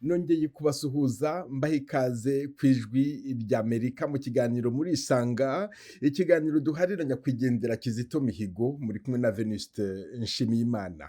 nongeye kubasuhuza mbaha ikaze ku ijwi ry'Amerika mu kiganiro murisanga, ikiganiro duharira nyakwigendera Kizito Mihigo, muri kumwe na Venuste Nshimiyimana.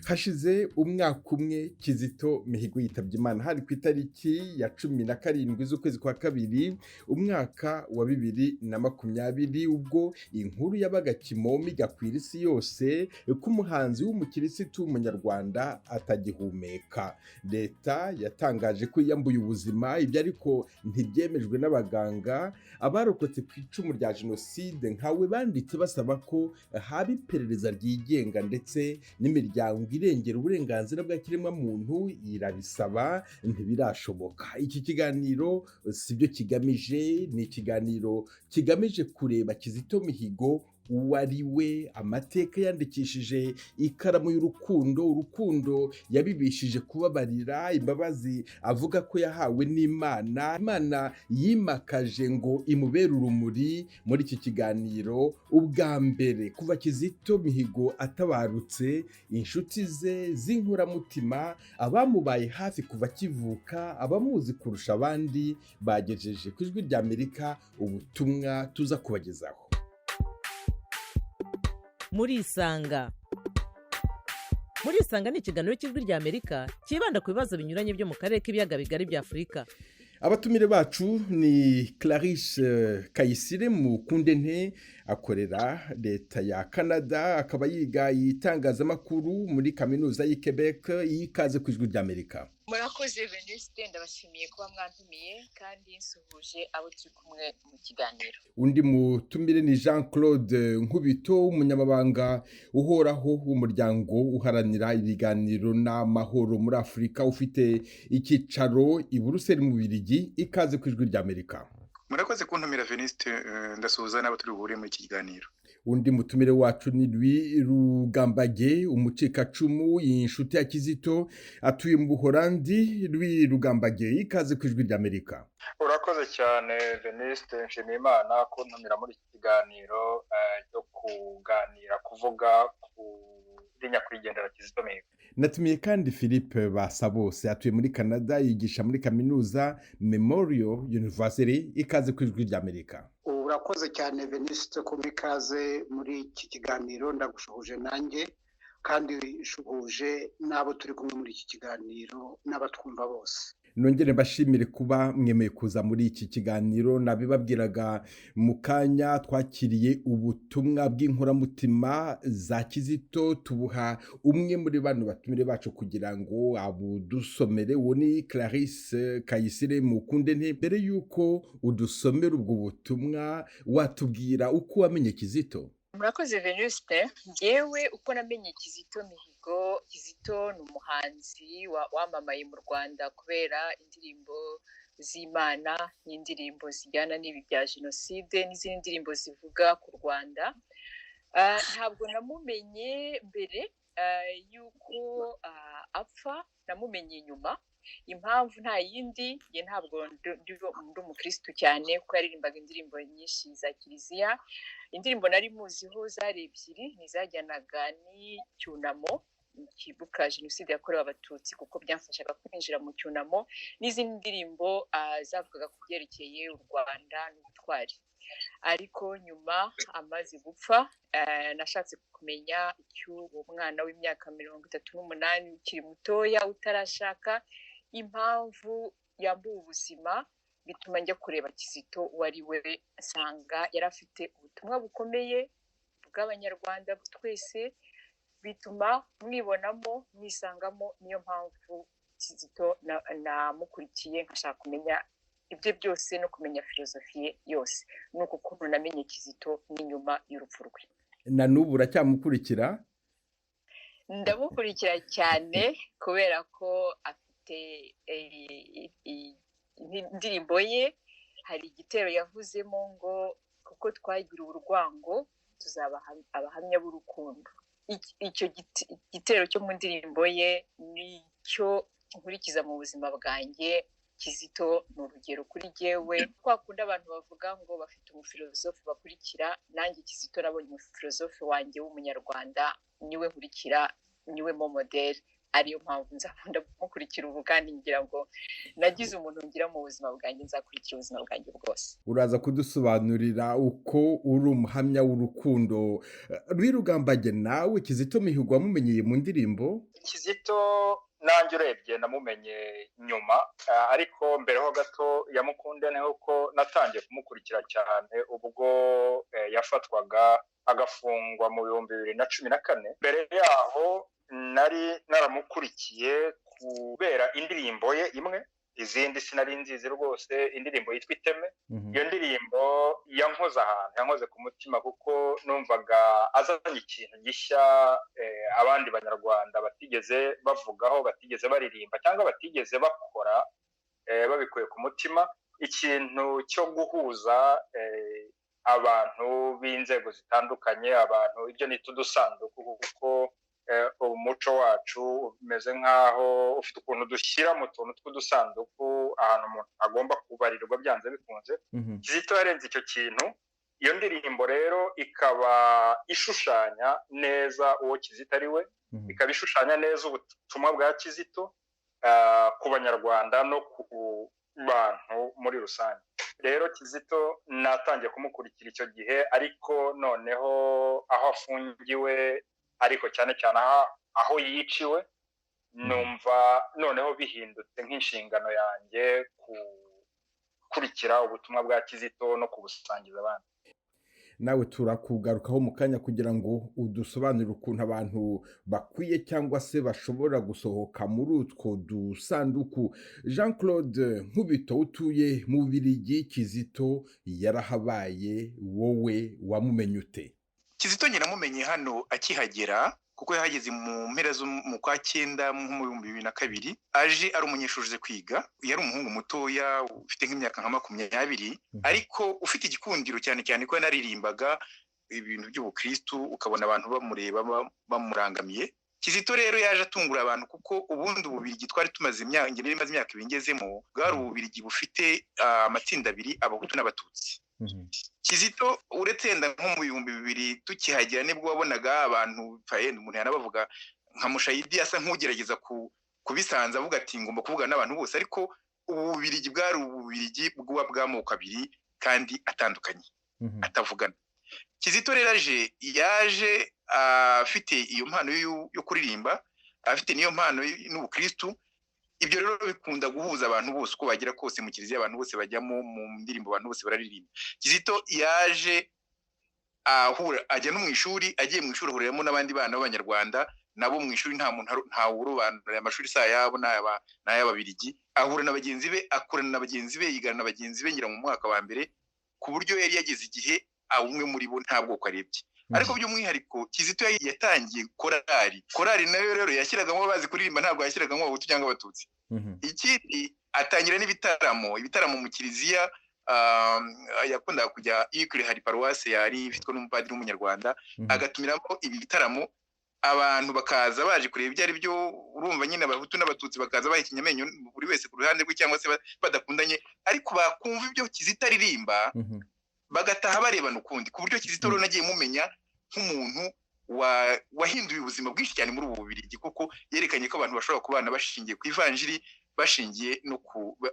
Hashize umwaka umwe Kizito Mihigo yitabye Imana, hari ku itariki ya 17 z'ukwezi kwa kabiri umwaka wa 2020, ubwo inkuru yabaga kimomo igakwira isi yose ko umuhanzi w'umukirisitu w'umunyarwanda atagihumeka. Leta yatangaje ko yiyambuye ubuzima, ibyo ariko ntibyemejwe n'abaganga. Abarokotse ku icumu rya jenoside nkawe banditse basaba ko haba iperereza ryigenga, ndetse n'imiryango irengera uburenganzira bwa kiremwa muntu irabisaba, ntibirashoboka. Iki kiganiro sibyo kigamije, ni ikiganiro kigamije kureba Kizito Mihigo uwo ari we, amateka yandikishije ikaramu y'urukundo, urukundo yabibishije kubabarira, imbabazi avuga ko yahawe n'Imana, Imana yimakaje ngo imubere urumuri. Muri iki kiganiro ubwa mbere kuva Kizito Mihigo atabarutse, inshuti ze z'inkoramutima, abamubaye hafi kuva akivuka, abamuzi kurusha abandi, bagejeje ku ijwi ry'Amerika ubutumwa tuza kubagezaho. Murisanga ni ikiganiro cy'ijwi ry'Amerika kibanda ku bibazo binyuranye byo mu karere k'ibiyaga bigari bya Afurika. Abatumire bacu ni Clarisse Kayisire Mukundente, akorera leta ya Canada, akaba yiga itangazamakuru muri kaminuza y'i Quebec. Ikaze ku ijwi ry'Amerika. Murakoze Venuste, ndabashimiye kuba mwantumiye kandi nsuhuje abo turi kumwe mu kiganiro. Undi mutumire ni Jean Claude Nkubito, umunyamabanga uhoraho w'umuryango uharanira ibiganiro n'amahoro muri Afurika, ufite icyicaro i Buruseli mu Bubiligi. Ikaze ku ijwi ry'Amerika. Murakoze kuntumira Venuste, ndasuhuza n'abo turi buhure muri iki kiganiro. Undi mutumire wacu ni Louis Rugambage, umucikacumu, inshuti ya Kizito, atuye mu Buholandi. Louis Rugambage, ikaze ku ijwi ry'Amerika. Urakoze cyane Venuste Nshimiyimana kuntumira muri iki kiganiro cyo kuganira kuvuga kuri nyakwigendera Kizito Mihigo. Natumiye kandi Philippe Basabose, atuye muri Canada, yigisha muri kaminuza Memorial University. Ikaze ku ijwi ry'Amerika. Urakoze cyane Venuste kumpa ikaze muri iki kiganiro. Ndagushuhuje nanjye kandi shuhuje n'abo turi kumwe muri iki kiganiro n'abatwumva bose. Nongere mbashimire kuba mwemeye kuza muri iki kiganiro. Nabibabwiraga mu kanya, twakiriye ubutumwa bw'inkoramutima za Kizito, tubuha umwe muri bano batumire bacu kugira ngo abudusomere. Uwo ni Clarisse Kayisire Mukundente. Mbere yuko udusomera ubwo butumwa, watubwira uko wamenye Kizito? Murakoze Venuste, njyewe uko namenye Kizito Mihigo, Kizito ni umuhanzi wamamaye mu Rwanda kubera indirimbo z'Imana n'indirimbo zijyana n'ibi bya jenoside n'izindi ndirimbo zivuga ku Rwanda. Ntabwo namumenye mbere yuko apfa, namumenye nyuma. Impamvu nta yindi, ye ntabwo ndi umukristo cyane kuko yaririmbaga indirimbo nyinshi za kiliziya. Indirimbo nari muziho zari ebyiri, nizajyanaga n'icyunamo kibuka jenoside yakorewe abatutsi kuko byamfashaga kwinjira mu cyunamo, n'izindi ndirimbo zavugaga ku byerekeye u Rwanda n'ubutwari. Ariko nyuma amaze gupfa, nashatse kumenya icy'uwo mwana w'imyaka 38 ukiri mutoya utarashaka, impamvu yambuwe ubuzima, bituma njya kureba Kizito uwo ari we. Nsanga yari afite ubutumwa bukomeye bw'abanyarwanda twese, bituma mwibonamo, mwisangamo. Niyo mpamvu Kizito namukurikiye, nkashaka kumenya ibyo byose no kumenya filozofiye yose. Nuko ukuntu namenye Kizito n'inyuma y'urupfu rwe. Na n'ubu uracyamukurikira? Ndamukurikira cyane kubera ko afite indirimbo ye, hari igitero yavuzemo ngo kuko twagira urwango tuzaba abahamya b'urukundo. Icyo gitero cyo mu ndirimbo ye nicyo nkurikiza mu buzima bwanjye, Kizito ni urugero kuri jyewe, kwa kundi abantu bavuga ngo bafite umufilozofe bakurikira, nanjye Kizito nabonye umufilozofe wanjye w'umunyarwanda, niwe nkurikira, niwe mo modeli, ariyo mpamvu nzakunda kumukurikira ubu, kandi ngira ngo nagize umuntu ngira mu buzima bwanjye, nzakurikira ubuzima bwanjye bwose. uraza kudusobanurira uko uri umuhamya w'urukundo rw'Irugambage. nawe Kizito Mihigo wamumenyeye mu ndirimbo? Kizito nanjye urebye namumenye nyuma, ariko mbere ho gato yamukunde ni uko natangiye kumukurikira cyane ubwo yafatwaga agafungwa mu 2014. mbere yaho nari naramukurikiye kubera indirimbo ye imwe, izindi sinari nzizi rwose, indirimbo yitwa Iteme. iyo ndirimbo yankoze ku mutima, kuko numvaga azanye ikintu gishya abandi banyarwanda batigeze bavugaho, batigeze baririmba cyangwa batigeze bakora babikuye ku mutima, ikintu cyo guhuza abantu b'inzego zitandukanye, abantu ibyo nita udusanduku, kuko umuco wacu umeze nk'aho ufite ukuntu dushyira mu tuntu tw'udusanduku ahantu umuntu agomba kubarirwa byanze bikunze. Kizito yarenze icyo kintu. iyo ndirimbo rero ikaba ishushanya neza uwo Kizito ari we, ikaba ishushanya neza ubutumwa bwa Kizito ku banyarwanda no ku bantu muri rusange. rero Kizito natangiye kumukurikira icyo gihe, ariko noneho aho afungiwe, ariko cyane cyane aho yiciwe, numva noneho bihindutse nk'inshingano yanjye gukurikira ubutumwa bwa Kizito no kubusangiza abandi. nawe turakugarukaho mu kanya kugira ngo udusobanurire ukuntu abantu bakwiye cyangwa se bashobora gusohoka muri utwo dusanduku. Jean Claude Nkubito utuye mu Bubiligi, Kizito yarahabaye, wowe wamumenye ute? Kizito nyine namumenye hano akihagera, kuko yahageze mu mpera mu kwa 9 mu 2002, aje ari umunyeshuri uze kwiga. Yari umuhungu mutoya ufite nk'imyaka nka 20, ariko ufite igikundiro cyane cyane ko yanaririmbaga ibintu by'ubukristo, ukabona abantu bamureba bamurangamiye. Kizito rero yaje atungura abantu, kuko ubundi Ububiligi twari tumaze imyaka ibingezemo, bwari Ububiligi bufite amatsinda abiri, Abahutu n'Abatutsi. Kizito uretse nda nko mu 2000 tukihagera nibwo wabonaga abantu umuntu yanabavuga nka Mushayidi asa nk'ugerageza kubisanza avuga ati ngomba kuvugana n'abantu bose, ariko Ububiligi bwari Ububiligi bw'amoko abiri kandi atandukanye atavugana. Kizito rero yaje afite iyo mpano yo kuririmba, afite niyo mpano n'ubukristo. Ibyo rero bikunda guhuza abantu bose uko bagira kose mu kiliziya, abantu bose bajyamo mu ndirimbo, abantu bose bararirimba. Kizito yaje ajya no mu ishuri, agiye mu ishuri ahuriramo n'abandi bana b'Abanyarwanda, nabo mu ishuri nta urobanura amashuri saa yabo n'ay'Ababiligi. Ahura na bagenzi be, akorana na bagenzi be, yigana na bagenzi be ngira mu mwaka wa mbere, ku buryo yari yageze igihe umwe muri bo nta bwoko arebye. Ariko by'umwihariko Kizito yatangiye korali nayo rero yashyiragamo abazi kuririmba, ntabwo yashyiragamo Abahutu cyangwa Abatutsi. Ikindi atangira ibitaramo mu kiliziya. Yakundaga kujya ikure, hari paruwase yari ifitwe n'umupadiri w'umunyarwanda, agatumiramo ibitaramo, abantu bakaza baje kureba ibyo ari byo. Urumva nyine Abahutu n'Abatutsi bakaza bahikinya amenyo buri wese ku ruhande rwe, cyangwa se badakundanye, ariko bakumva ibyo Kizito aririmba bagataha barebana ukundi. Ku buryo Kizito rero nagiye mumenya nk'umuntu wahinduye ubuzima bwinshi cyane muri ubu Bubiligi, kuko yerekanye ko abantu bashobora kubana bashingiye ku ivanjiri, bashingiye no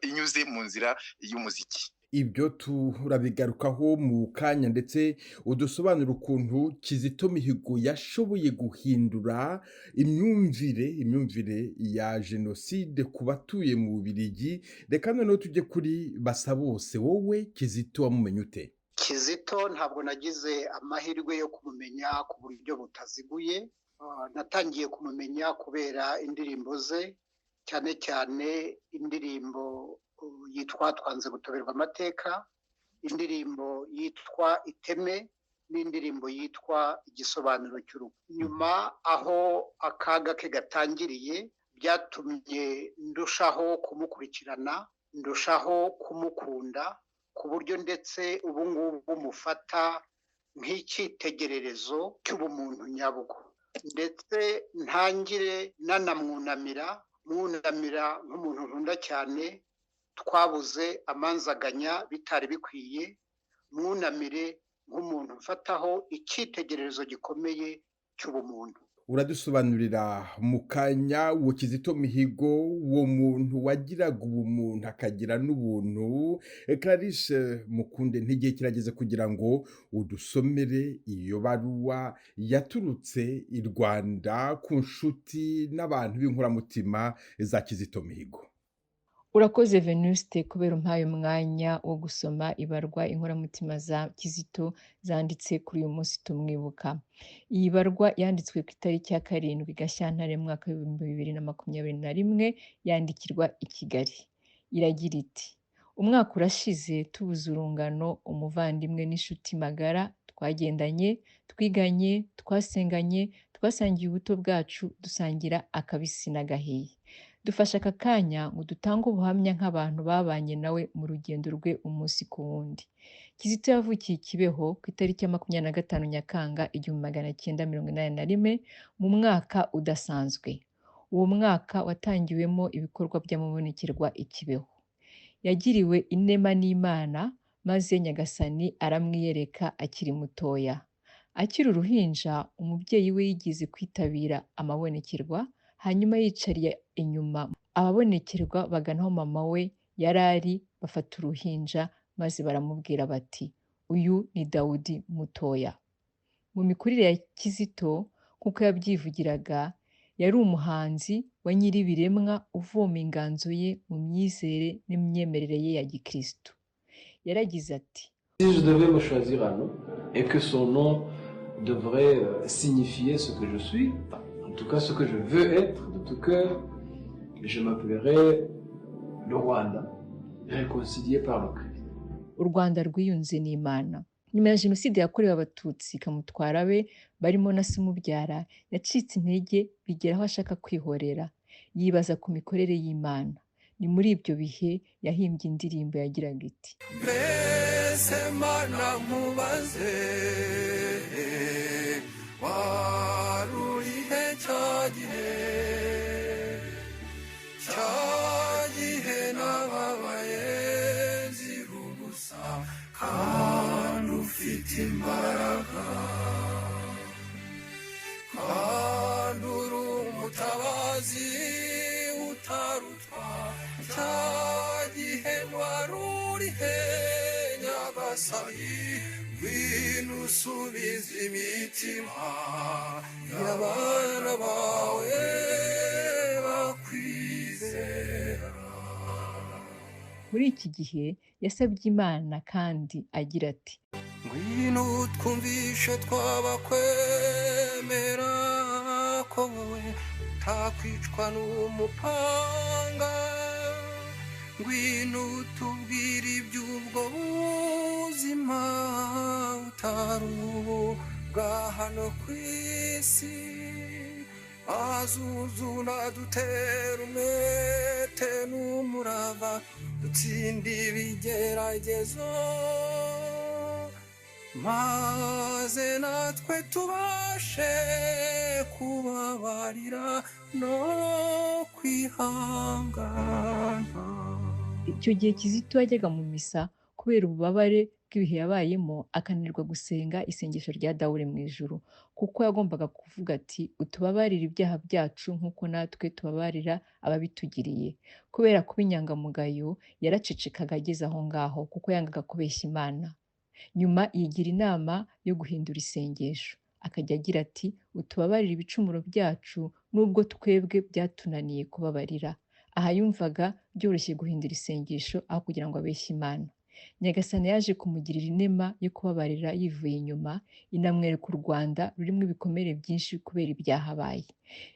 inyuze mu nzira y'umuziki. Ibyo turabigarukaho mu kanya, ndetse udusobanura ukuntu Kizito Mihigo yashoboye guhindura imyumvire ya jenoside ku batuye mu Bubiligi. Reka noneho tujye kuri Basabose. wowe Kizito wamumenye ute? Kizito ntabwo nagize amahirwe yo kumumenya ku buryo butaziguye. Natangiye kumumenya kubera indirimbo ze, cyane cyane indirimbo yitwa Twanze gutoberwa amateka, indirimbo yitwa Iteme, n'indirimbo yitwa Igisobanuro cy'Urupfu. Nyuma aho akaga ke gatangiriye, byatumye ndushaho kumukurikirana, ndushaho kumukunda, ku buryo ndetse ubu ngubu mufata nk'icyitegererezo cy'ubumuntu nyabwo, ndetse ntangire nanamwunamira nk'umuntu nkunda cyane, twabuze amanzaganya bitari bikwiye, mwunamire nk'umuntu mfataho icyitegererezo gikomeye cy'ubumuntu. uradusobanurira mu kanya uwo Kizito Mihigo, uwo muntu wagiraga ubumuntu akagira n'ubuntu. Clarisse Mukunde, n'igihe kirageze kugira ngo udusomere iyo baruwa yaturutse i Rwanda ku nshuti n'abantu b'inkoramutima za Kizito Mihigo. Urakoze Venuste kubera umpaye umwanya wo gusoma ibarwa inkoramutima za Kizito zanditse kuri uyu munsi tumwibuka. Iyi barwa yanditswe ku itariki ya 7 Gashyantare mu mwaka w'ibihumbi 2021 yandikirwa i Kigali. Iragira iti: umwaka urashize tubuze urungano, umuvandimwe n'inshuti magara, twagendanye, twiganye, twasenganye, twasangiye ubuto bwacu, dusangira akabisi n'agahiye. Dufashe aka kanya ngo dutange ubuhamya nk'abantu babanye nawe mu rugendo rwe umunsi ku wundi. Kizito yavukiye i Kibeho ku itariki ya 25 Nyakanga 1981 mu mwaka udasanzwe. Uwo mwaka watangiwemo ibikorwa by'amabonekerwa i Kibeho. Yagiriwe inema n'Imana maze Nyagasani aramwiyereka akiri mutoya. Akiri uruhinja, umubyeyi we yigize kwitabira amabonekerwa, hanyuma yicariye inyuma ababonekerwa bagana aho mama we yarari, bafata uruhinja maze baramubwira bati: uyu ni Dawudi mutoya. Mu mikurire ya Kizito nk'uko yabyivugiraga, yari umuhanzi wa nyiribiremwa uvoma inganzo ye mu myizere n'imyemerere ye ya gikristo. Yaragize ati: Si je devais me choisir un nom et que son nom devrait signifier ce que je suis, en tout cas ce que je veux être de tout cœur, je m'appellerais le Rwanda, réconcilié par le Christ. U Rwanda rwiyunze n'Imana. Nyuma ya Jenoside yakorewe Abatutsi ikamutwara be barimo na se umubyara, yacitse intege bigera aho ashaka kwihorera, yibaza ku mikorere y'Imana. Ni muri ibyo bihe yahimbye indirimbo yagiraga iti: mbese Mana nkubaze, warurihe cyagihe nababaye zirugusa, kandi ufite imbaraga, kandi uri umutabazi utarutwa, cyagihe warurihe Nyagasani, ngwino usubize imitima y'abana bawe bakwizera. Muri iki gihe yasabye Imana kandi agira ati: ngwino twumvishe twabakwemera ko wowe utakwicwa n'umupanga, ngwino tubwire iby'ubwo buzima utaruga hano ku isi, azuzuna dutera umwete n'umurava, dutsinde ibigeragezo, maze natwe tubashe kubabarira no kwihangana. Icyo gihe Kizito yajyaga mu misa kubera ububabare bw'ibihe yabayemo, akananirwa gusenga isengesho rya Dawe mu ijuru, kuko yagombaga kuvuga ati: utubabarire ibyaha byacu nk'uko natwe tubabarira ababitugiriye. Kubera kuba inyangamugayo yaracecekaga ageze aho ngaho, kuko yangaga kubeshya Imana. Nyuma yigira inama yo guhindura isengesho, akajya agira ati: utubabarire ibicumuro byacu nubwo twebwe byatunaniye kubabarira. Aha yumvaga byoroshye guhindura isengesho aho kugira ngo abeshye Imana. Nyagasani yaje kumugirira inema yo kubabarira yivuye inyuma, inamwereka u Rwanda rurimo ibikomere byinshi kubera ibyahabaye.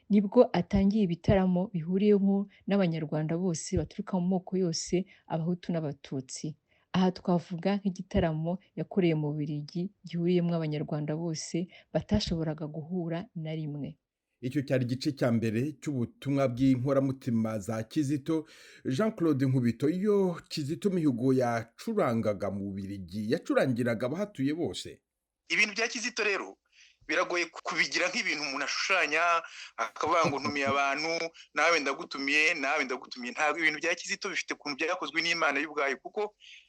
Nibwo atangiye ibitaramo bihuriyemo n'Abanyarwanda bose baturuka mu moko yose, Abahutu n'Abatutsi. Aha twavuga nk'igitaramo yakoreye mu Bubiligi gihuriyemo Abanyarwanda bose batashoboraga guhura na rimwe. Icyo cyari igice cya mbere cy'ubutumwa bw'inkoramutima za Kizito. Jean Claude Nkubito, iyo Kizito Mihigo yacurangaga mu Bubiligi yacurangiraga abahatuye bose? Ibintu bya Kizito rero biragoye kubigira nk'ibintu umuntu ashushanya akavuga ngo ntumiye abantu nawe ndagutumiye ntabwo ibintu bya Kizito bifite ukuntu byakozwe n'Imana y'ubwayo, kuko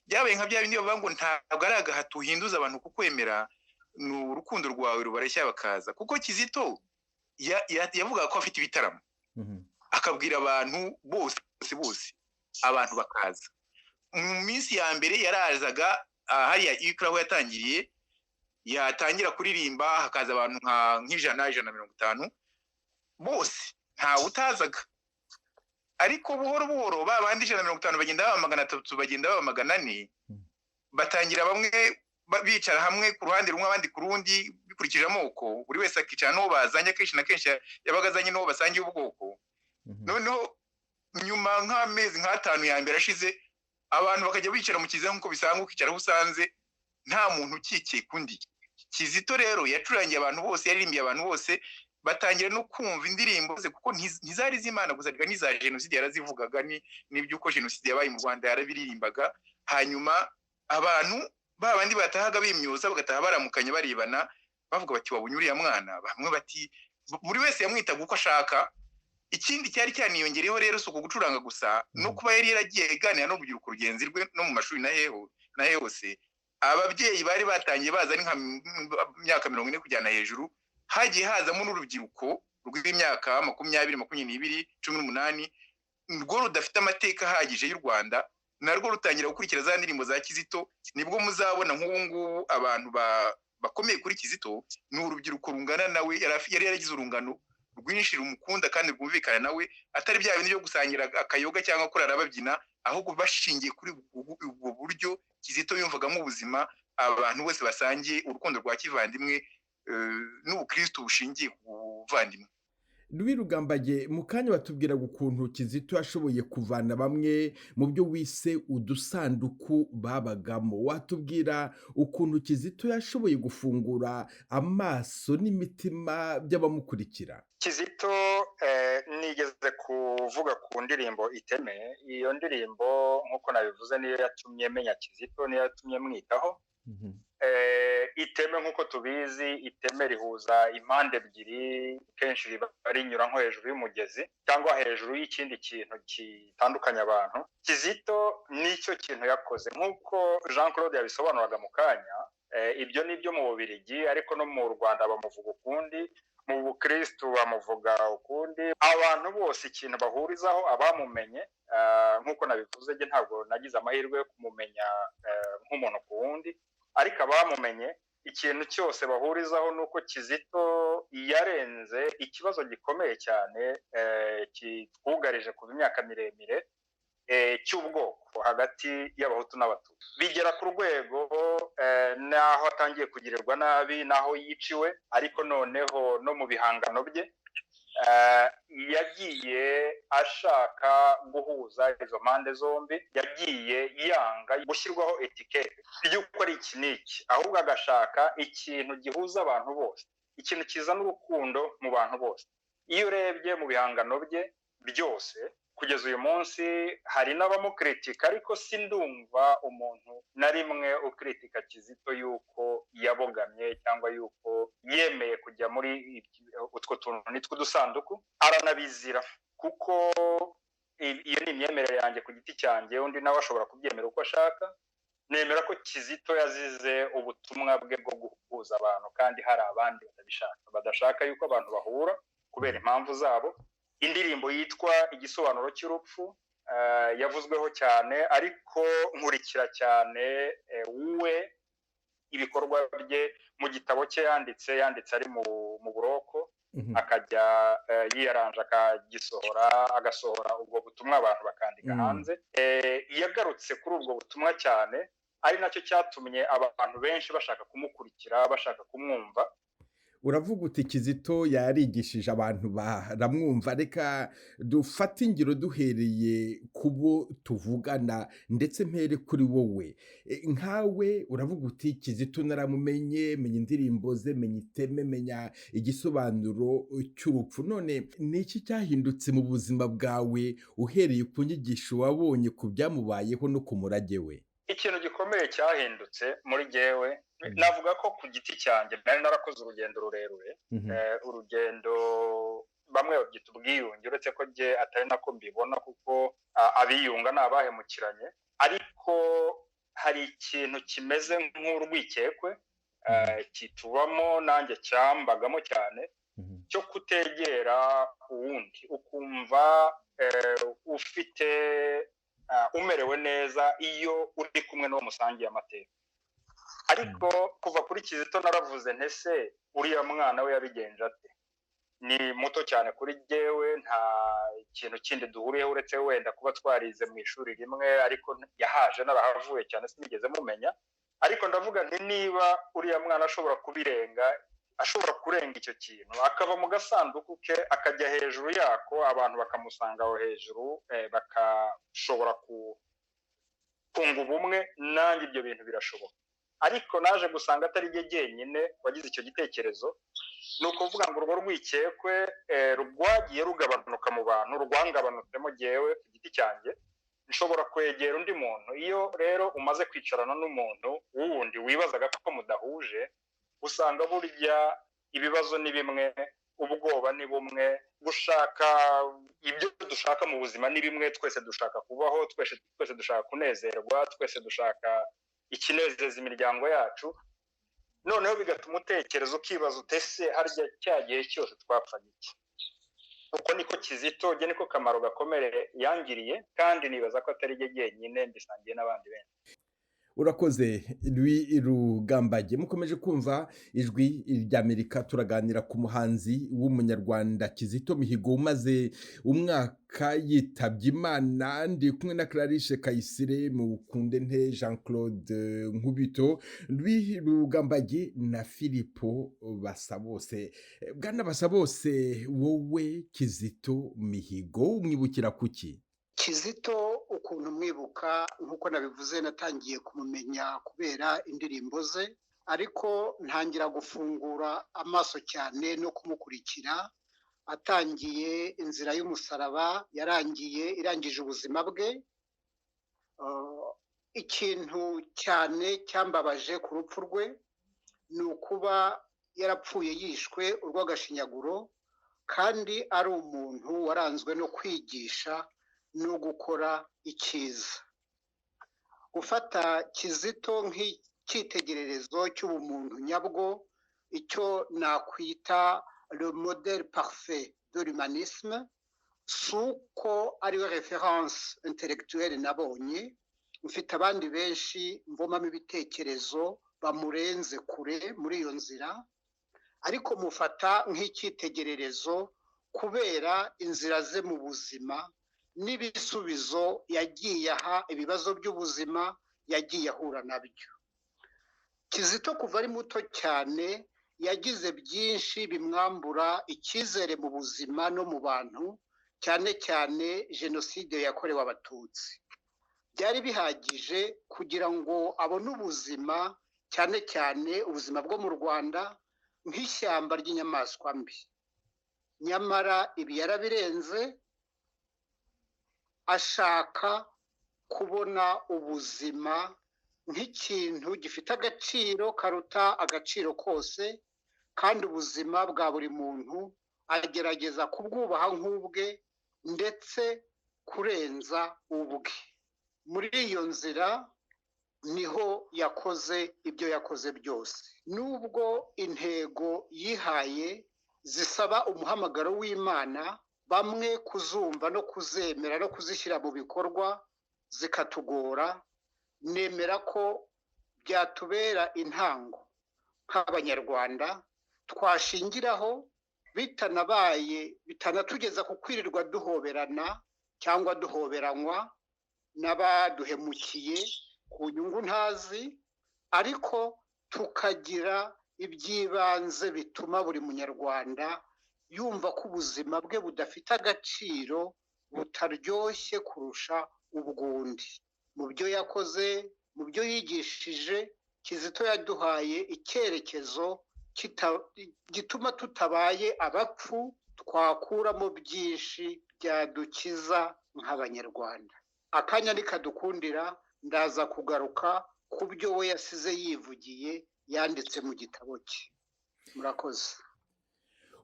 byabaye nka bya bindi bavuga ngo ntabwo ari agahato uhinduza abantu kukwemera, ni urukundo rwawe rubareshya bakaza. Kuko Kizito yavugaga ko afite ibitaramo akabwira abantu bose abantu bakaza. Mu minsi ya mbere yarazaga hariya ikora aho yatangiriye, yatangira kuririmba hakaza abantu nk'150 bose ntawe utazaga, ariko buhoro buhoro ba bandi 150 bagenda baba 300 bagenda baba 400, batangira bamwe bicara hamwe ku ruhande rumwe abandi ku rundi bikurikije amoko, buri wese akicara n'uwo bazanye, kenshi na kenshi yabaga azanye n'uwo basangiye ubwoko. Noneho nyuma nk'amezi nk'atanu ya mbere ashize, abantu bakajya bicara mu Kiliziya nk'uko bisanzwe, ukicara aho usanze nta muntu ukikiye kundi. Kizito rero yacurangiye abantu bose, yaririmbiye abantu bose, batangira no kumva indirimbo ze, kuko ntizari z'Imana gusa, n'iza jenoside yarazivugaga, n'iby'uko jenoside yabaye mu Rwanda yarabiririmbaga. Hanyuma abantu babandi batahaga bimyoza bagataha baramukanye barebana bavuga bati wabonye uriya mwana, bamwe bati buri wese yamwitaga uko ashaka. Ikindi cyari cyaniyongereho rero si uko gucuranga gusa, no kuba yari yaragiye aganira n'urubyiruko rugenzi rwe no mu mashuri na hose. Ababyeyi bari batangiye baza ari nka myaka 40 kujyana hejuru, hagiye hazamo n'urubyiruko rw'imyaka 20, 22, 18, rwo rudafite amateka ahagije y'u Rwanda, narwo rutangira gukurikira za ndirimbo za Kizito. Nibwo muzabona nk'ubu ngubu abantu bakomeye kuri Kizito ni urubyiruko rungana nawe, yari yaragize urungano rwinshi rumukunda kandi rwumvikana nawe, atari bya bintu byo gusangira akayoga cyangwa kurara babyina, ahubwo bashingiye kuri ubwo buryo Kizito yumvagamo ubuzima, abantu bose basangiye urukundo rwa kivandimwe n'ubukristo bushingiye ku buvandimwe. Louis Rugambage, mu kanya batubwiraga ukuntu Kizito yashoboye kuvana bamwe mu byo wise udusanduku babagamo. Watubwira ukuntu Kizito yashoboye gufungura amaso n'imitima by'abamukurikira? Kizito nigeze kuvuga ku ndirimbo Iteme. Iyo ndirimbo nk'uko nabivuze niyo yatumye menya Kizito, niyo yatumye mwitaho. Iteme nk'uko tubizi, iteme rihuza impande ebyiri, kenshi riba rinyura nko hejuru y'umugezi cyangwa hejuru y'ikindi kintu gitandukanya abantu. Kizito nicyo kintu yakoze, nk'uko Jean Claude yabisobanuraga mu kanya. Ibyo ni byo mu Bubiligi, ariko no mu Rwanda bamuvuga ukundi, mu Bukristo bamuvuga ukundi. Abantu bose ikintu bahurizaho, abamumenye nk'uko nabivuze, nge ntabwo nagize amahirwe yo kumumenya nk'umuntu ku wundi, ariko abamumenye ikintu cyose bahurizaho nuko Kizito yarenze ikibazo gikomeye cyane kitwugarije ku myaka miremire cy'ubwoko hagati y'Abahutu n'Abatutsi. Bigera ku rwego naho atangiye kugirirwa nabi, naho yiciwe, ariko noneho no mu bihangano bye yagiye ashaka guhuza izo mpande zombi, yagiye yanga gushyirwaho etikete y'uko ari iki n'iki, ahubwo agashaka ikintu gihuza abantu bose, ikintu kizana urukundo mu bantu bose. Iyo urebye mu bihangano bye byose kugeza uyu munsi, hari n'abamukritika, ariko sindumva umuntu na rimwe ukritika Kizito yuko yabogamye cyangwa yuko yemeye kujya muri utwo tuntu nitwo dusanduku. Aranabizira, kuko iyo ni imyemerere yanjye ku giti cyanjye, undi nawe ashobora kubyemera uko ashaka. Nemera ko Kizito yazize ubutumwa bwe bwo guhuza abantu, kandi hari abandi badashaka yuko abantu bahura kubera impamvu zabo. Indirimbo yitwa Igisobanuro cy'urupfu yavuzweho cyane, ariko nkurikira cyane we ibikorwa bye mu gitabo cye yanditse ari mu buroko, akajya yiyaranja akagisohora, agasohora ubwo butumwa abantu bakandika hanze. Yagarutse kuri ubwo butumwa cyane, ari nacyo cyatumye abantu benshi bashaka kumukurikira, bashaka kumwumva. Uravuga uti Kizito yarigishije abantu baramwumva. Reka dufate ingiro duhereye kubo tuvugana, ndetse mpere kuri wowe. Nkawe uravuga uti Kizito naramumenye, menya indirimbo ze, menya Iteme, menya Igisobanuro cy'urupfu. None ni iki cyahindutse mu buzima bwawe uhereye ku nyigisho wabonye ku byamubayeho no ku murage we? ikintu gikomeye cyahindutse muri jyewe navuga ko ku giti cyanjye nari narakoze urugendo rurerure, urugendo bamwe babyita ubwiyunge, uretse ko jye atari nako mbibona kuko abiyunga ni abahemukiranye, ariko hari ikintu kimeze nk'urwikekwe kitubamo, nanjye cyambagamo cyane, cyo kutegera uwundi ukumva ufite umerewe neza iyo uri kumwe n'uwo musangiye amateka. Ariko kuva kuri Kizito naravuze ntese uriya mwana we yabigenje ate? Ni muto cyane kuri jyewe, nta kintu kindi duhuriyeho uretse wenda kuba twarize mu ishuri rimwe, ariko yahaje narahavuye cyane sinigeze mumenya. Ariko ndavuga nti niba uriya mwana ashobora kubirenga, ashobora kurenga icyo kintu akava mu gasanduku ke akajya hejuru yako, abantu bakamusanga aho hejuru, bakashobora kunga ubumwe, nanjye ibyo bintu birashoboka. Ariko naje gusanga atari jye jyenyine wagize icyo gitekerezo. Ni ukuvuga ngo urwo rwikekwe rwagiye rugabanuka mu bantu, rwangabanutsemo jyewe ku giti cyanjye, nshobora kwegera undi muntu. Iyo rero umaze kwicarana n'umuntu wundi wibazaga ko mudahuje, usanga burya ibibazo ni bimwe, ubwoba ni bumwe, gushaka ibyo dushaka mu buzima ni bimwe, twese dushaka kubaho, twese dushaka kunezerwa, twese dushaka ikinezeza imiryango yacu. Noneho bigatuma utekereza ukibaza utese harya cya gihe cyose twapfaga iki? Uko niko Kizito jye niko kamaro gakomere yangiriye, kandi nibaza ko atari jye jyenyine, mbisangiye n'abandi benshi. urakoze Louis Rugambage. Mukomeje kumva ijwi ry'Amerika, turaganira ku muhanzi w'umunyarwanda Kizito Mihigo umaze umwaka yitabye Imana. Ndi kumwe na Clarisse Kayisire, Mukundente Jean Claude Nkubito, Louis Rugambage na Philipo Basabose. Bwana Basabose, wowe Kizito Mihigo umwibukira kuki? Kizito ukuntu mwibuka nk'uko nabivuze, natangiye kumumenya kubera indirimbo ze, ariko ntangira gufungura amaso cyane no kumukurikira atangiye inzira y'umusaraba, irangije ubuzima bwe. Ikintu cyane cyambabaje ku rupfu rwe ni ukuba yarapfuye yishwe urw'agashinyaguro, kandi ari umuntu waranzwe no kwigisha no gukora icyiza. Gufata Kizito nk'icyitegererezo cy'ubumuntu nyabwo, icyo nakwita le modèle parfait de l'humanisme, si uko ariwe référence intellectuelle nabonye. Mfite abandi benshi mvomamo ibitekerezo bamurenze kure muri iyo nzira, ariko mufata nk'icyitegererezo kubera inzira ze mu buzima n'ibisubizo yagiye aha ibibazo by'ubuzima yagiye ahura nabyo. Kizito kuva ari muto cyane yagize byinshi bimwambura icyizere mu buzima no mu bantu, cyane cyane jenoside yakorewe Abatutsi. Byari bihagije kugira ngo abone ubuzima, cyane cyane ubuzima bwo mu Rwanda, nk'ishyamba ry'inyamaswa mbi. Nyamara ibi yarabirenze, ashaka kubona ubuzima nk'ikintu gifite agaciro karuta agaciro kose, kandi ubuzima bwa buri muntu agerageza kubwubaha nk'ubwe ndetse kurenza ubwe. Muri iyo nzira niho yakoze ibyo yakoze byose. Nubwo intego yihaye zisaba umuhamagaro w'Imana, bamwe kuzumva no kuzemera no kuzishyira mu bikorwa zikatugora, nemera ko byatubera intango nk'Abanyarwanda twashingiraho, bitanatugeza ku kwirirwa duhoberana cyangwa duhoberanywa n'abaduhemukiye ku nyungu ntazi, ariko tukagira iby'ibanze bituma buri munyarwanda yumva ko ubuzima bwe budafite agaciro, butaryoshye kurusha ubwundi. Mu byo yakoze, mu byo yigishije, Kizito yaduhaye icyerekezo gituma tutabaye abapfu, twakuramo byinshi byadukiza nk'Abanyarwanda. Akanya nikadukundira ndaza kugaruka ku byo we yasize yivugiye yanditse mu gitabo cye. Murakoze.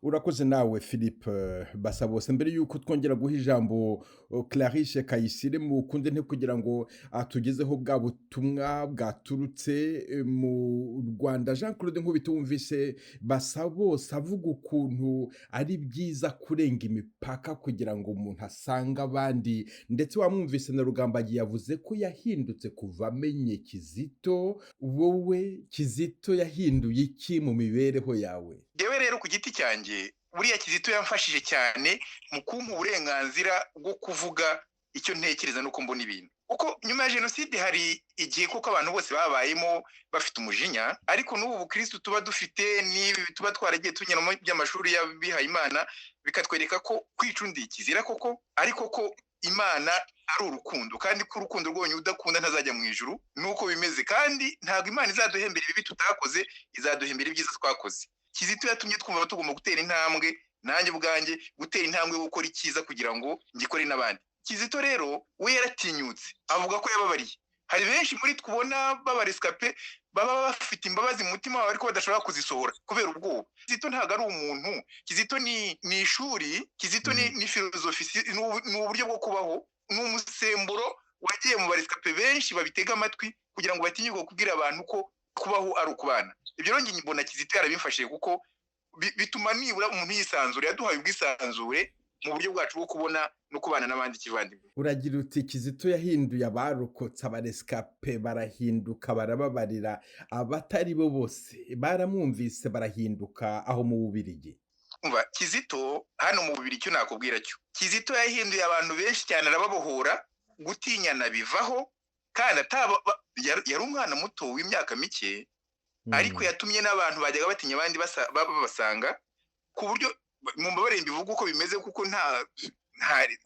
urakoze nawe Philippe Basabose. Mbere y'uko twongera guha ijambo Clarisse Kayisire mukunde nte kugira ngo atugezeho bwa butumwa bwaturutse mu Rwanda, Jean Claude Nkubito wumvise Basabose avuga ukuntu ari byiza kurenga imipaka kugira ngo umuntu asange abandi, ndetse wamwumvise na Rugambagiye yavuze ko yahindutse kuva amenye Kizito. Wowe Kizito yahinduye iki mu mibereho yawe? Yewe rero ku giti cyanjye buriya Kizito yamfashije cyane mu kumpa uburenganzira bwo kuvuga icyo ntekereza nuko mbona ibintu. Uko nyuma ya jenoside hari igihe koko abantu bose babayemo bafite umujinya, ariko n'ubu bukristo tuba dufite n'ibi tuba twaragiye tunyura mu by'amashuri y'abihaye Imana bikatwereka ko kwica undi kizira koko, ariko ko Imana ari urukundo, kandi ko urukundo rwonyine udakunda ntazajya mu ijuru. Nuko bimeze, kandi ntabwo Imana izaduhembera ibibi tutakoze, izaduhembera ibyiza twakoze. Kizito yatumye twumva tugomba gutera intambwe, nanjye ubwanjye gutera intambwe yo gukora icyiza kugira ngo ngikore n'abandi. Kizito rero we yaratinyutse avuga ko yababariye. Hari benshi muri twubona babarescape baba bafite imbabazi mu mutima wabo ariko badashobora kuzisohora kubera ubwoba. Kizito ntabwo ari umuntu, Kizito ni ishuri, Kizito ni filozofi, ni uburyo bwo kubaho, ni umusemburo wagiye mu barescape benshi babitega amatwi kugira ngo batinyuke kubwira abantu ko kubaho ari ukubana. Ibyo rero njye mbona Kizito yarabimfashije kuko bituma nibura umuntu yisanzura, yaduhaye ubwisanzure mu buryo bwacu bwo kubona no kubana n'abandi kivandimwe. Uragira uti Kizito yahinduye abarokotse, abarescape barahinduka, barababarira, abatari bo bose baramwumvise barahinduka aho mu Bubiligi. Umva Kizito hano mu Bubiligi cyo nakubwira cyo, Kizito yahinduye abantu benshi cyane, arababohora, gutinyana bivaho, kandi yari umwana muto w'imyaka mike, ariko yatumye n'abantu bajyaga batinya abandi babasanga, ku buryo mu mbabare mbivuga uko bimeze kuko nta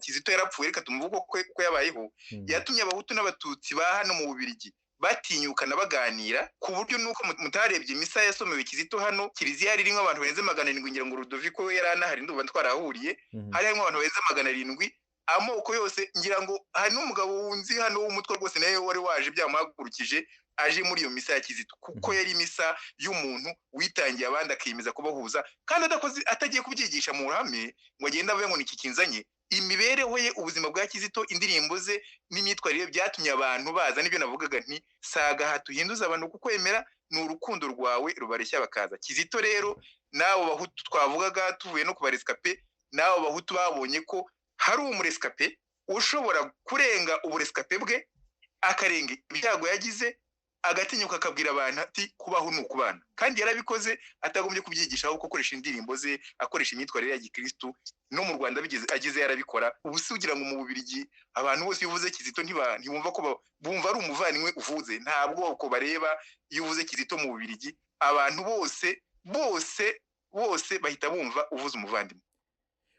Kizito yarapfuye, reka tumuvuge ko yabayeho. Yatumye abahutu n'abatutsi ba hano mu Bubiligi batinyukana baganira, ku buryo nuko mutarebye misa yasomewe Kizito hano, kiliziya yari irimo abantu barenze 700, ngira ngo Rudoviko we yari anahari, ndumva twarahuriye, hari harimo abantu barenze 700, amoko yose. Ngira ngo hari n'umugabo wunzi hano w'umutwe rwose nawe wari waje byamuhagurukije aje muri iyo misa ya Kizito, kuko yari misa y'umuntu witangiye abandi akiyemeza kubahuza, kandi atagiye kubyigisha mu ruhame ngo agende avuye ngo niki kinzanye. Imibereho ye, ubuzima bwa Kizito, indirimbo ze n'imyitwarire byatumye abantu baza. Nibyo navugaga nti saga hatuhinduza abantu kukwemera, ni urukundo rwawe rubareshya bakaza. Kizito rero nabo bahutu twavugaga tuvuye no kubarescape, nabo bahutu babonye ko hari umurescape ushobora kurenga uburescape bwe, akarenga ibyago yagize, agatinyuka akabwira abantu ati kubaho ni ukubana. Kandi yarabikoze, atagombye kubyigisha ahubwo akoresha indirimbo ze, akoresha imyitwarire ya gikristo. No mu Rwanda agize yarabikora. Ubu si ugira ngo mu Bubiligi abantu bose uvuze Kizito ntibumva ko bumva ari umuvandimwe uvuze, nta bwoko bareba iyo uvuze Kizito mu Bubiligi. Abantu bose bahita bumva uvuze umuvandimwe.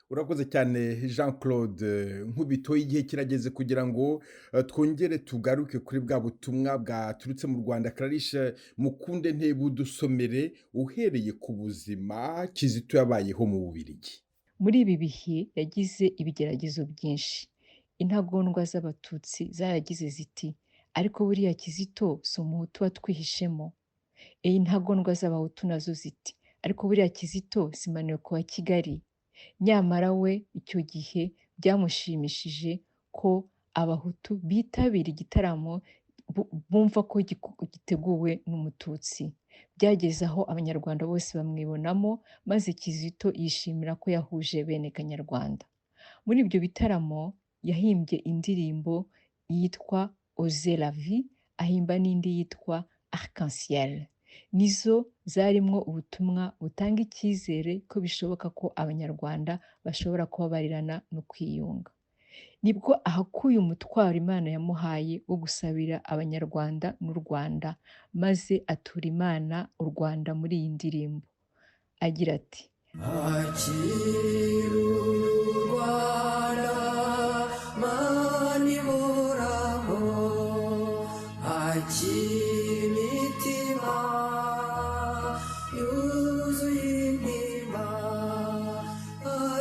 Urakoze cyane Jean Claude Nkubito. Igihe kirageze kugira ngo twongere tugaruke kuri bwa butumwa bwaturutse mu Rwanda. Clarisse mukunde nte budusomere uhereye ku buzima Kizito yabayeho mu Bubiligi. Muri ibi bihe yagize ibigeragezo byinshi. Intagondwa z'abatutsi zaragize ziti ariko buriya Kizito si umuhutu watwihishemo. Intagondwa z'abahutu nazo ziti ariko buriya Kizito si Maneko wa Kigali. Nyamara we icyo gihe byamushimishije ko abahutu bitabira igitaramo bumva ko giteguwe n'umututsi. Byageze aho abanyarwanda bose bamwibonamo, maze Kizito yishimira ko yahuje bene Kanyarwanda. Muri ibyo bitaramo yahimbye indirimbo yitwa Oser la vie, ahimba n'indi yitwa Arc-en-Ciel. Nizo zarimwo ubutumwa butanga icyizere ko bishoboka ko abanyarwanda bashobora kubabarirana no kwiyunga. Nibwo ahakuye umutwaro Imana yamuhaye wo gusabira abanyarwanda n'u Rwanda, maze atura Imana u Rwanda muri iyi ndirimbo agira ati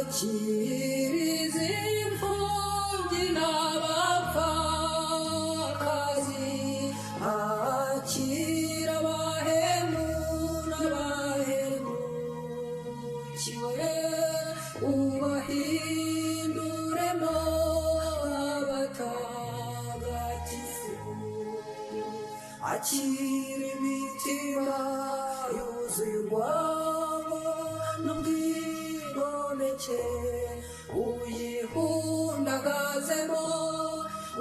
Akirize imfubyi n'abapfakazi akira imitima yuzuye urwango n'ubwigomeke uyihundagazemo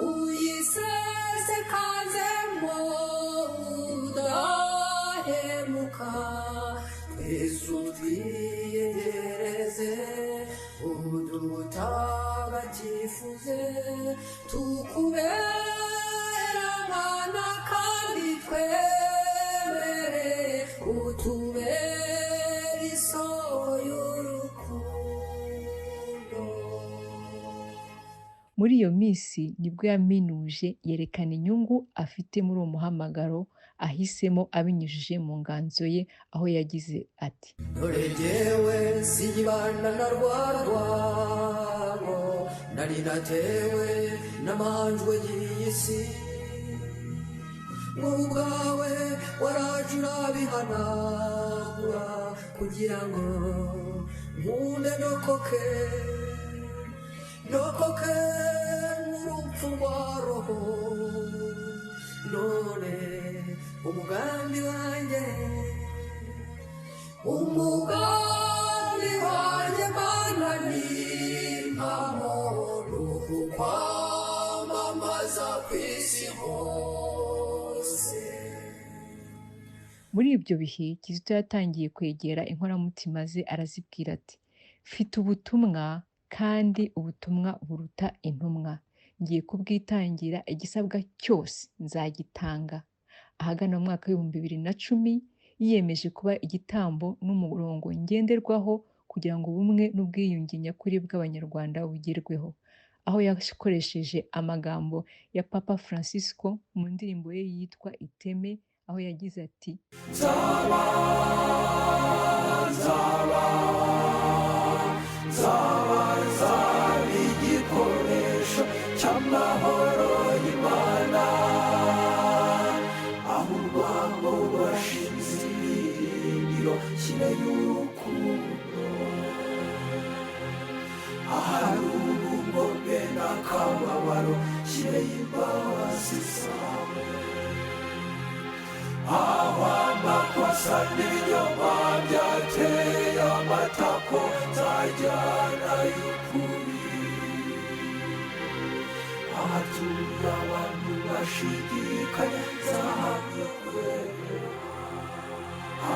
uyisesekazemo udahemuka twese utwiyegereze udutagatifuze tukubera abana kandi twemere utubera isoko y'urukundo. Muri iyo minsi nibwo yaminuje yerekana inyungu afite muri uwo muhamagaro ahisemo abinyujije mu nganzo ye aho yagize ati dore jyewe siyibana na rwa rwango nari natewe n'amanjwe y'iyi si wowe ubwawe waraje urabihanagura kugira ngo nkunde nokoke n'urupfu rwa roho none umugambi wanjye mana ni amahoro kwamamaza ku isi hose. Muri ibyo bihe Kizito yatangiye kwegera inkoramutima ze arazibwira ati mfite ubutumwa kandi ubutumwa buruta intumwa ngiye kubwitangira igisabwa cyose nzagitanga. Ahagana mu mwaka w'2010 yiyemeje kuba igitambo n'umurongo ngenderwaho kugira ngo ubumwe n'ubwiyunge nyakuri bw'Abanyarwanda bugerweho, aho yakoresheje amagambo ya Papa Francisco mu ndirimbo ye yitwa Iteme, aho yagize ati nzaba igikoresho cy'amahoro y'Imana, aho urwango rwashinze ibirindiro kire y'urukundo, ahari ubugome n'akababaro kire y'imbabazi zawe, aho amakosa n'ibinyoma byateye amatako nzajyana y'ukuri, ahatuye abantu bashidikanya nzahamya kwera,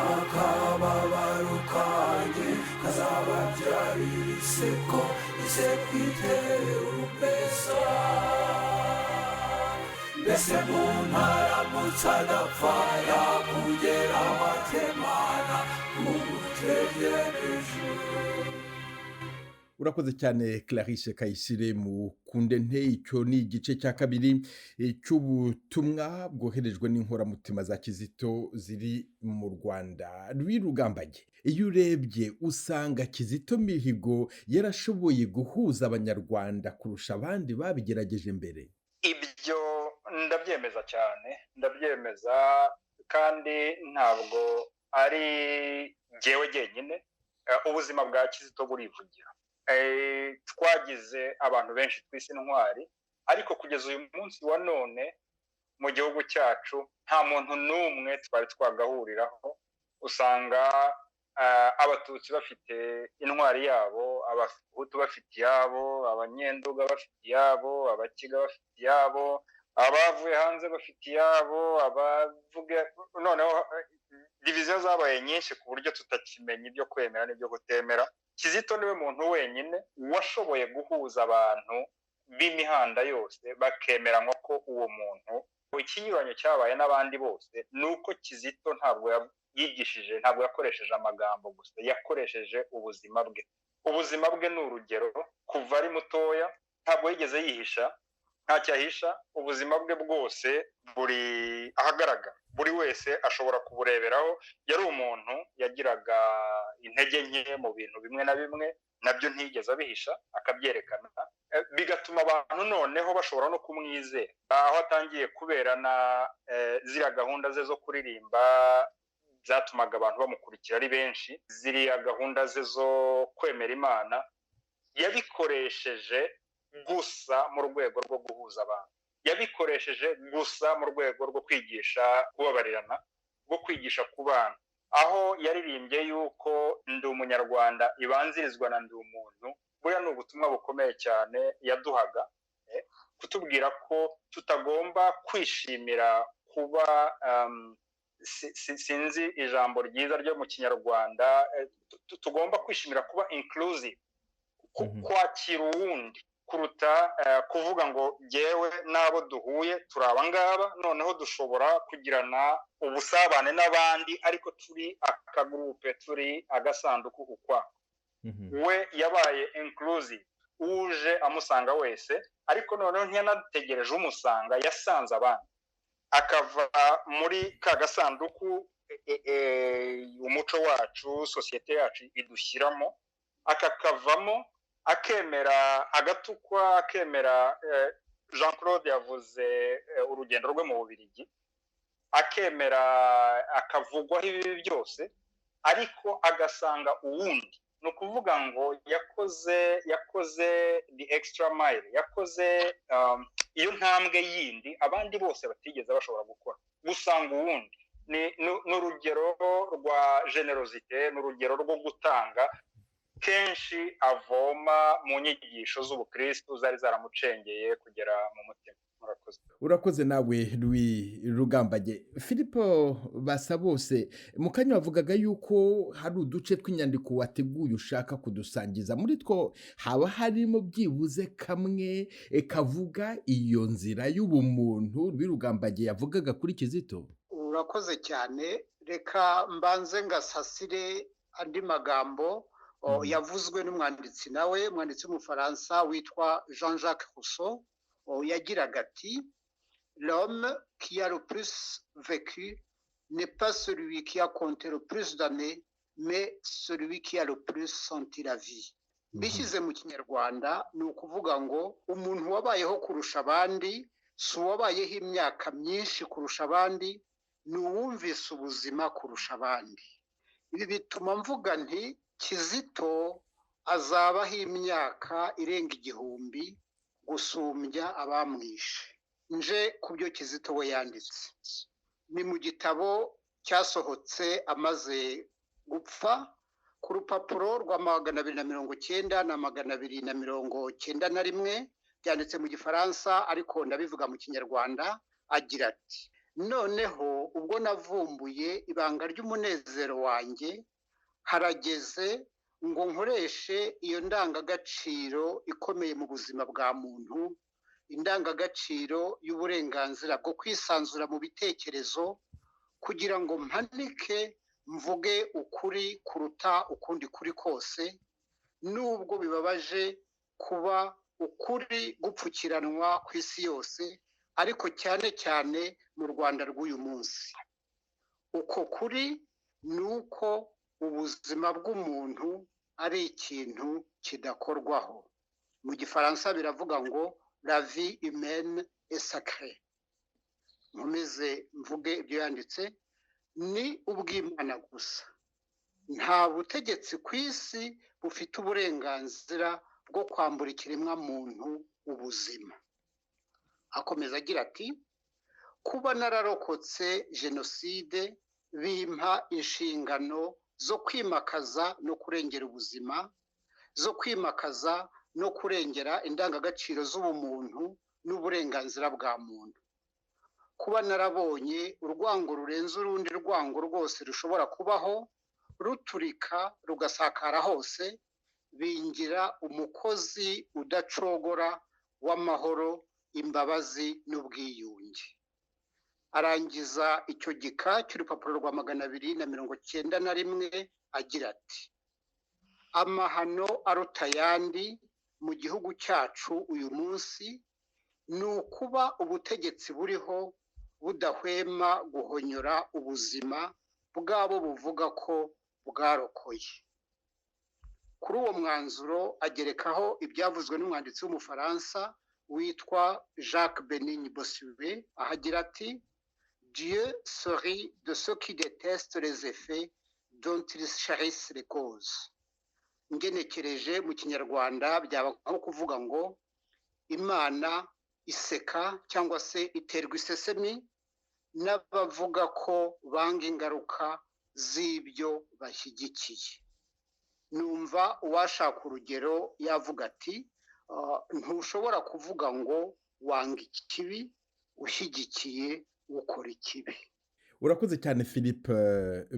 akababaro kanjye kazababyarira iseko iseko itera urumbesa, mbese mu ntaramutse adapfa yakugera amatemana umutegereje. Urakoze cyane Clarisse Kayisire mukunde nte. Icyo ni igice cya kabiri cy'ubutumwa bwoherejwe n'inkoramutima za Kizito ziri mu Rwanda. Rwirugambage, iyo urebye usanga Kizito Mihigo yarashoboye guhuza Abanyarwanda kurusha abandi babigerageje mbere. Ibyo ndabyemeza cyane, ndabyemeza, kandi ntabwo ari jyewe jyenyine. Ubuzima bwa Kizito burivugira. Twagize abantu benshi twise intwari, ariko kugeza uyu munsi wa none mu gihugu cyacu nta muntu n'umwe twari twagahuriraho. Usanga abatutsi bafite intwari yabo, abahutu bafite iyabo, abanyenduga bafite iyabo, abakiga bafite iyabo, abavuye hanze bafite iyabo, abavuga noneho diviziyo zabaye nyinshi ku buryo tutakimenya ibyo kwemera n'ibyo kutemera. Kizito niwe muntu wenyine washoboye guhuza abantu b'imihanda yose bakemeranywa ko uwo muntu. Ikinyuranyo cyabaye n'abandi bose ni uko Kizito ntabwo yigishije, ntabwo yakoresheje amagambo gusa, yakoresheje ubuzima bwe. Ubuzima bwe ni urugero. Kuva ari mutoya ntabwo yigeze yihisha, ntacyo ahisha. Ubuzima bwe bwose buri ahagaragara, buri wese ashobora kubureberaho. Yari umuntu yagiraga intege nke mu bintu bimwe na bimwe, nabyo ntiyigeze abihisha, akabyerekana, bigatuma abantu noneho bashobora no kumwizera. Aho atangiye kubera na ziriya gahunda ze zo kuririmba zatumaga abantu bamukurikira ari benshi, ziriya gahunda ze zo kwemera Imana, yabikoresheje gusa mu rwego rwo guhuza abantu. yabikoresheje gusa mu rwego rwo kwigisha kubabarirana, rwo kwigisha ku bana, aho yaririmbye yuko ndi umunyarwanda ibanzirizwa na ndi umuntu. Buriya ni ubutumwa bukomeye cyane yaduhaga, kutubwira ko tutagomba kwishimira kuba sinzi ijambo ryiza ryo mu kinyarwanda, tugomba kwishimira kuba inclusive, kwakira uwundi kuruta kuvuga ngo jyewe n'abo duhuye turi abangaba, noneho dushobora kugirana ubusabane n'abandi ariko turi akagurupe, turi agasanduku ukwako. We yabaye inclusive, uje amusanga wese, ariko noneho ntiyanategereje umusanga, yasanze abandi akava muri ka gasanduku umuco wacu, sosiyete yacu idushyiramo, akakavamo akemera agatukwa, akemera Jean Claude yavuze urugendo rwe mu Bubiligi, akemera akavugwaho ibi byose, ariko agasanga uwundi. Ni ukuvuga ngo yakoze the extra mile, yakoze iyo ntambwe yindi abandi bose batigeze bashobora gukora. Gusanga uwundi ni urugero rwa generosite, ni urugero rwo gutanga. Kenshi avoma mu nyigisho z'ubukristo zari zaramucengeye kugera mu mutima. Urakoze nawe Louis Rugambage. Filipo Basabose, mu kanya wavugaga yuko hari uduce tw'inyandiko wateguye ushaka kudusangiza, muri two haba harimo byibuze kamwe kavuga iyo nzira y'ubumuntu Louis Rugambage yavugaga kuri Kizito? Urakoze cyane, reka mbanze ngasasire andi magambo yavuzwe n'umwanditsi nawe, umwanditsi w'umufaransa witwa Jean-Jacques Rousseau, yagiraga ati l'homme qui a le plus vécu n'est pas celui qui a compté le plus d'années, mais celui qui a le plus senti la vie. Bishyize mu kinyarwanda ni ukuvuga ngo umuntu wabayeho kurusha abandi si uwabayeho imyaka myinshi kurusha abandi, ni uwumvise ubuzima kurusha abandi. Ibi bituma mvuga nti Kizito azabaho imyaka irenga 1000 gusumbya abamwishe. Nje ku byo Kizito we yanditse, ni mu gitabo cyasohotse amaze gupfa, ku rupapuro rwa 290 na 291, byanditse mu Gifaransa ariko ndabivuga mu Kinyarwanda. Agira ati noneho ubwo navumbuye ibanga ry'umunezero wanjye, harageze ngo nkoreshe iyo ndangagaciro ikomeye mu buzima bwa muntu, indangagaciro y'uburenganzira bwo kwisanzura mu bitekerezo, kugira ngo mpanike mvuge ukuri kuruta ukundi kuri kose, nubwo bibabaje kuba ukuri gupfukiranwa ku isi yose, ariko cyane cyane mu Rwanda rw'uyu munsi. Uko kuri ni uko ubuzima bw'umuntu ari ikintu kidakorwaho. Mu Gifaransa biravuga ngo la vie humaine est sacrée. Nkomeze mvuge ibyo yanditse, ni ubw'Imana gusa. Nta butegetsi ku isi bufite uburenganzira bwo kwambura ikiremwa muntu ubuzima. Akomeza agira ati kuba nararokotse jenoside bimpa inshingano zo kwimakaza no kurengera ubuzima, zo kwimakaza no kurengera indangagaciro z'ubumuntu n'uburenganzira bwa muntu. Kuba narabonye urwango rurenze urundi rwango rwose rushobora kubaho, ruturika rugasakara hose, bingira umukozi udacogora w'amahoro, imbabazi n'ubwiyunge. Arangiza icyo gika cy'urupapuro rwa 291 agira ati amahano aruta ayandi mu gihugu cyacu uyu munsi ni ukuba ubutegetsi buriho budahwema guhonyora ubuzima bwabo buvuga ko bwarokoye. Kuri uwo mwanzuro agerekaho ibyavuzwe n'umwanditsi w'umufaransa witwa Jacques Bénigne Bossuet, ahagira ati Dieu se rit de ceux qui détestent les effets dont ils chérissent les causes. Ngenekereje mu Kinyarwanda byaba nko kuvuga ngo Imana iseka cyangwa se iterwa isesemi n'abavuga ko banga ingaruka z'ibyo bashyigikiye. Numva uwashaka urugero yavuga ati ntushobora kuvuga ngo wanga ikibi ushyigikiye ukora ikibi. urakoze cyane Philippe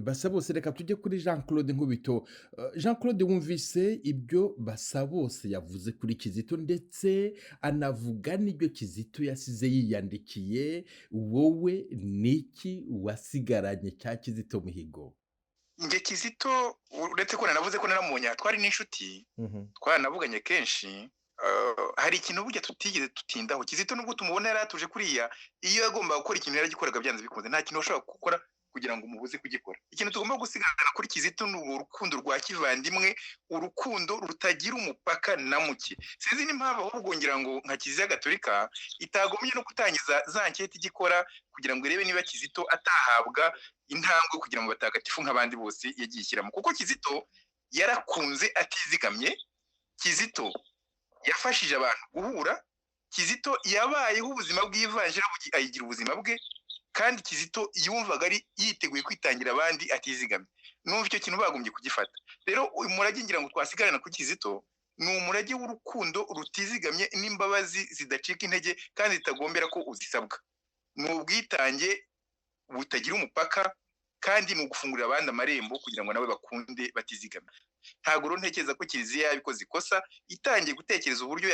Basabose. Reka tujye kuri Jean Claude Nkubito. Jean Claude, wumvise ibyo Basabose yavuze kuri Kizito ndetse anavuga n'ibyo Kizito yasize yiyandikiye. Wowe niki wasigaranye cya Kizito Mihigo? Nge Kizito uretse ko nanavuze ko naramunya twari n'inshuti twaranavuganye kenshi. Hari ikintu burya tutigeze tutindaho. Kizito nubwo tumubona yaratuje kuriya, iyo yagomba gukora ikintu yaragikoraga byanze bikunze, nta kintu washobora gukora kugira ngo umubuze kugikora. Ikintu tugomba gusigarana kuri Kizito ni urukundo rwa kivandimwe, urukundo rutagira umupaka na muke. Sinzi n'impamvu ahubwo ngira ngo nka Kiliziya Gatolika itagomye no gutangiza za nkete igikora kugira ngo irebe niba Kizito atahabwa intambwe kugira ngo batagatifu nk'abandi bose yagiye ishyiramo, kuko Kizito yarakunze atizigamye. Kizito yafashije abantu guhura. Kizito yabayeho ubuzima bw'ivanjira ayigira ubuzima bwe, kandi Kizito yumvaga ari yiteguye kwitangira abandi atizigamye. Numva icyo kintu bagombye kugifata. Rero umurage ngira ngo twasigarana ku Kizito ni umurage w'urukundo rutizigamye n'imbabazi zidacika intege kandi zitagombera ko uzisabwa. Ni ubwitange butagira umupaka, kandi ni ugufungurira abandi amarembo kugira ngo nawe bakunde batizigamye. Ntabwo rero ntekereza ko Kiliziya yabikoze ikosa itangiye gutekereza uburyo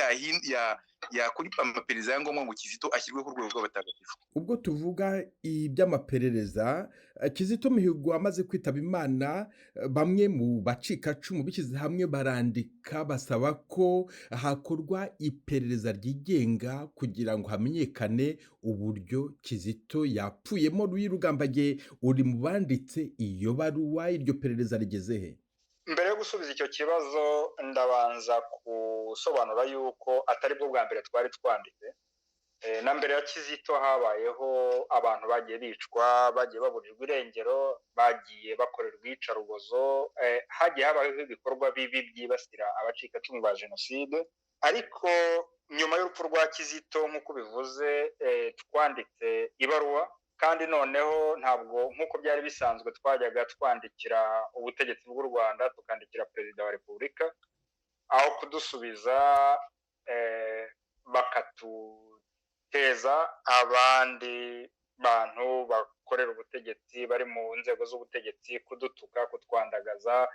yakora amaperereza ya ngombwa ngo Kizito ashyirwe ku rwego rw'abatagatifu. Ubwo tuvuga iby'amaperereza, Kizito Mihigo amaze kwitaba Imana, bamwe mu bacikacumu bishyize hamwe barandika basaba ko hakorwa iperereza ryigenga kugira ngo hamenyekane uburyo Kizito yapfuyemo. Louis Rugambage, uri mu banditse iyo baruwa, iryo perereza rigeze he? Mbere yo gusubiza icyo kibazo ndabanza gusobanura yuko atari bwo bwa mbere twari twanditse. Na mbere ya Kizito habayeho abantu bagiye bicwa, bagiye baburirwa irengero, bagiye bakorerwa iyicarubozo, hagiye habayeho ibikorwa bibi byibasira abacikacumu ba jenoside. Ariko nyuma y'urupfu rwa Kizito nk'uko bivuze, twanditse ibaruwa, kandi noneho ntabwo nk'uko byari bisanzwe twajyaga twandikira ubutegetsi bw'u Rwanda, tukandikira perezida wa repubulika, aho kudusubiza bakatuteza abandi bantu bakorera ubutegetsi bari mu nzego z'ubutegetsi, kudutuka, kutwandagaza.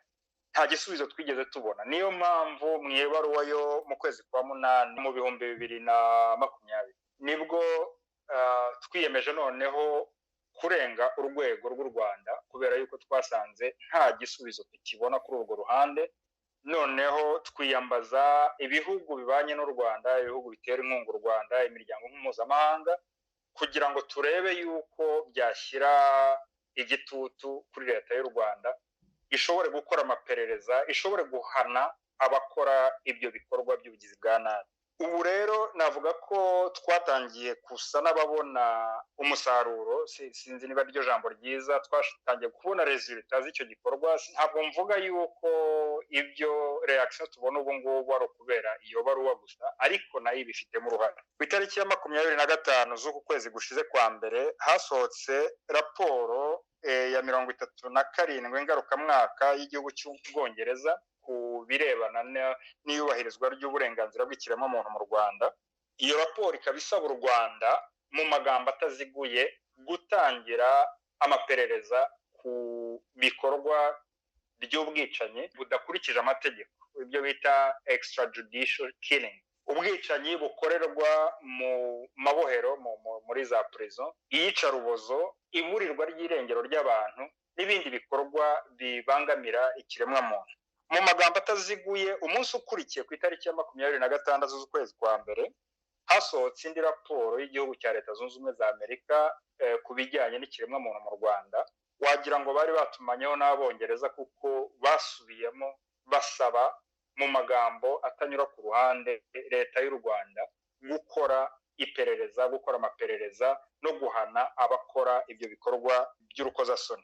Nta gisubizo twigeze tubona. Niyo mpamvu mu ibaruwa yo mu kwezi kwa munani mu 2020 nibwo twiyemeje noneho kurenga urwego rw'u Rwanda, kubera yuko twasanze nta gisubizo tukibona kuri urwo ruhande. Noneho twiyambaza ibihugu bibanye n'u Rwanda, ibihugu bitera inkunga u Rwanda, imiryango mpuzamahanga, kugira ngo turebe yuko byashyira igitutu kuri leta y'u Rwanda, ishobore gukora amaperereza, ishobore guhana abakora ibyo bikorwa by'ubugizi bwa nabi. Ubu rero navuga ko twatangiye gusa n'ababona umusaruro, sinzi niba ryo jambo ryiza, twatangiye kubona resultat z'icyo gikorwa. Ntabwo mvuga yuko ibyo reaction tubona ubu ngubu ari ukubera iyo baruwa gusa, ariko nayo ibifitemo uruhare. Ku itariki ya 25 z'uku kwezi gushize kwa mbere hasohotse raporo ya 37 ngarukamwaka y'igihugu cy'Ubwongereza ku birebana n'iyubahirizwa ry'uburenganzira bw'ikiremwamuntu mu Rwanda. Iyo raporo ikaba isaba u Rwanda mu magambo ataziguye gutangira amaperereza ku bikorwa by'ubwicanyi budakurikije amategeko, ibyo bita extrajudicial killing, ubwicanyi bukorerwa mu mabohero, muri za prison, iyicarubozo, iburirwa ry'irengero ry'abantu n'ibindi bikorwa bibangamira ikiremwamuntu. Mu magambo ataziguye, umunsi ukurikiye ku itariki ya 26 z'ukwezi kwa mbere hasohotse indi raporo y'igihugu cya Leta Zunze Ubumwe za Amerika ku bijyanye n'ikiremwamuntu mu Rwanda. Wagira ngo bari batumanyeho n'Abongereza, kuko basubiyemo basaba mu magambo atanyura ku ruhande leta y'u Rwanda gukora iperereza, gukora amaperereza no guhana abakora ibyo bikorwa by'urukozasoni.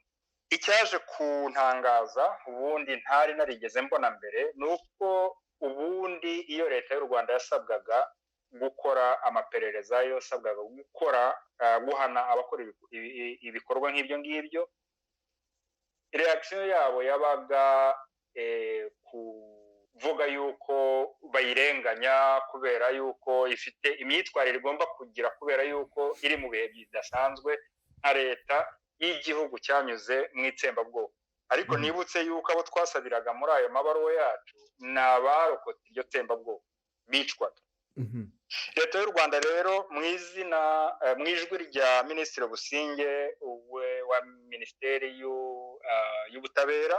Icyaje kuntangaza ubundi ntari narigeze mbona mbere, nuko ubundi iyo leta y'u Rwanda yasabwaga gukora amaperereza yasabwaga guhana abakora ibikorwa nk'ibyo ngibyo. Reaction yabo yabaga kuvuga yuko bayirenganya kubera yuko ifite imyitwarire igomba kugira, kubera yuko iri mu bihe bidasanzwe nka leta y'igihugu cyanyuze mu itsembabwoko. Ariko nibutse yuko abo twasabiraga muri ayo mabaruwa yacu ni abarokotse iryo tsembabwoko bicwaga. Leta y'u Rwanda rero mu ijwi rya Minisitiri Businge wa Minisiteri y'Ubutabera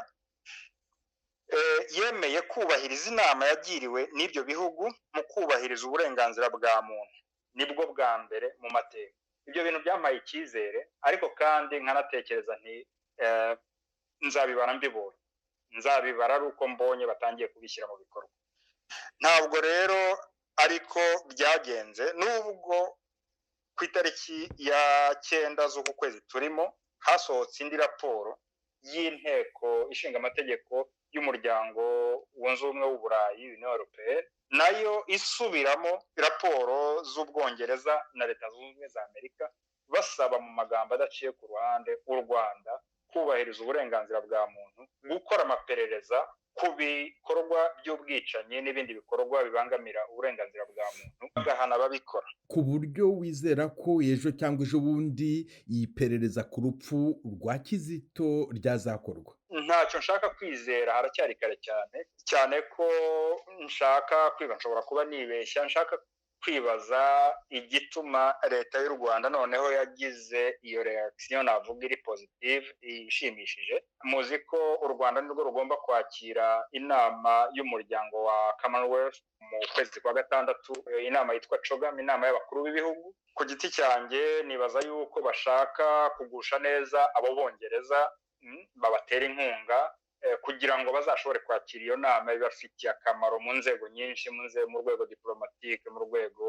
yemeye kubahiriza inama yagiriwe n'ibyo bihugu mu kubahiriza uburenganzira bwa muntu. Nibwo bwa mbere mu mateka. Ibyo bintu byampaye icyizere, ariko kandi nkanatekereza nti nzabibara mbibonye, nzabibara ari uko mbonye batangiye kubishyira mu bikorwa. Ntabwo rero ariko byagenze, nubwo ku itariki ya 9 z'uku kwezi turimo hasohotse indi raporo y'inteko ishinga amategeko y'umuryango wunze ubumwe w'Uburayi, Union Européenne, nayo isubiramo raporo z'Ubwongereza na Leta Zunze Ubumwe za Amerika basaba mu magambo adaciye ku ruhande u Rwanda kubahiriza uburenganzira bwa muntu, gukora amaperereza ku bikorwa by'ubwicanyi n'ibindi bikorwa bibangamira uburenganzira bwa muntu, bagahana ababikora. Ku buryo wizera ko ejo cyangwa ejo bundi iperereza ku rupfu rwa Kizito ryazakorwa? Ntacyo nshaka kwizera, haracyari kare cyane ko nshobora kuba nibeshya, nshaka kwibaza igituma leta y'u Rwanda noneho yagize iyo reaction navuga iri positive ishimishije. Muzi ko u Rwanda nirwo rugomba kwakira inama y'umuryango wa Commonwealth mu kwezi kwa gatandatu, inama yitwa CHOGM, inama y'abakuru b'ibihugu. Ku giti cyanjye nibaza yuko bashaka kugusha neza abo Bongereza, babatera inkunga kugira ngo bazashobore kwakira iyo nama ibafitiye akamaro mu nzego nyinshi, mu rwego diplomatique, mu rwego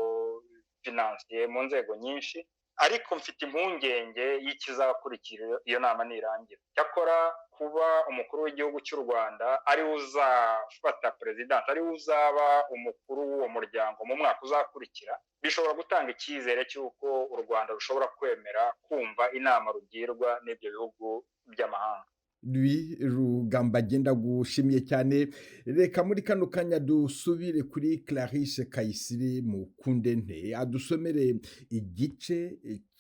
financier, mu nzego nyinshi. Ariko mfite impungenge y'ikizakurikira iyo nama nirangira. Cyakora kuba umukuru w'igihugu cy'u Rwanda ari uzafata president, ari uzaba umukuru w'uwo muryango mu mwaka uzakurikira, bishobora gutanga icyizere cy'uko u Rwanda rushobora kwemera kumva inama rugirwa n'ibyo bihugu by'amahanga. Louis Rugambagenda gushimiye cyane. Reka muri kano kanya dusubire kuri Clarisse Kayisire Mukundente adusomere igice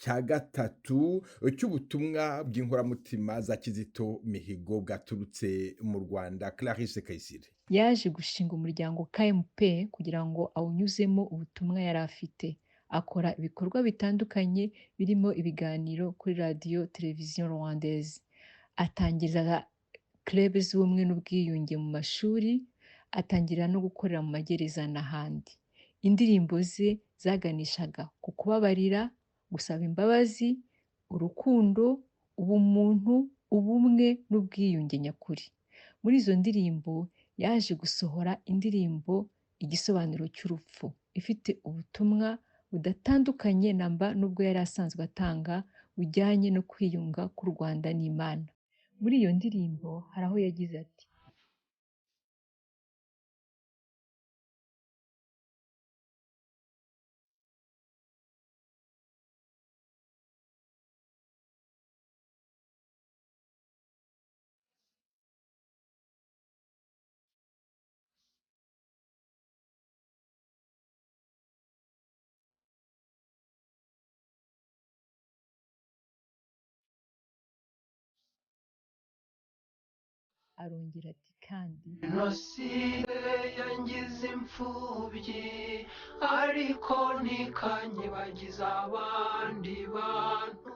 cya 3 cy'ubutumwa bw'inkoramutima za Kizito Mihigo bwaturutse mu Rwanda. Clarisse Kayisire yaje gushinga umuryango KMP kugira ngo awunyuzemo ubutumwa yari afite. Akora ibikorwa bitandukanye birimo ibiganiro kuri radio televiziyo rwandaise. Atangiriza club z'ubumwe n'ubwiyunge mu mashuri, atangira no gukorera mu magereza n'ahandi. Indirimbo ze zaganishaga ku kubabarira, gusaba imbabazi, urukundo, ubumuntu, ubumwe n'ubwiyunge nyakuri. Muri izo ndirimbo yaje gusohora indirimbo Igisobanuro cy'urupfu, ifite ubutumwa budatandukanye namba n'ubwo yari asanzwe atanga bujyanye no kwiyunga k'u Rwanda n'Imana. Muri iyo ndirimbo hari aho yagize ati: arongera ati kandi jenoside yangize imfubyi ariko ntikanyibagiza abandi bantu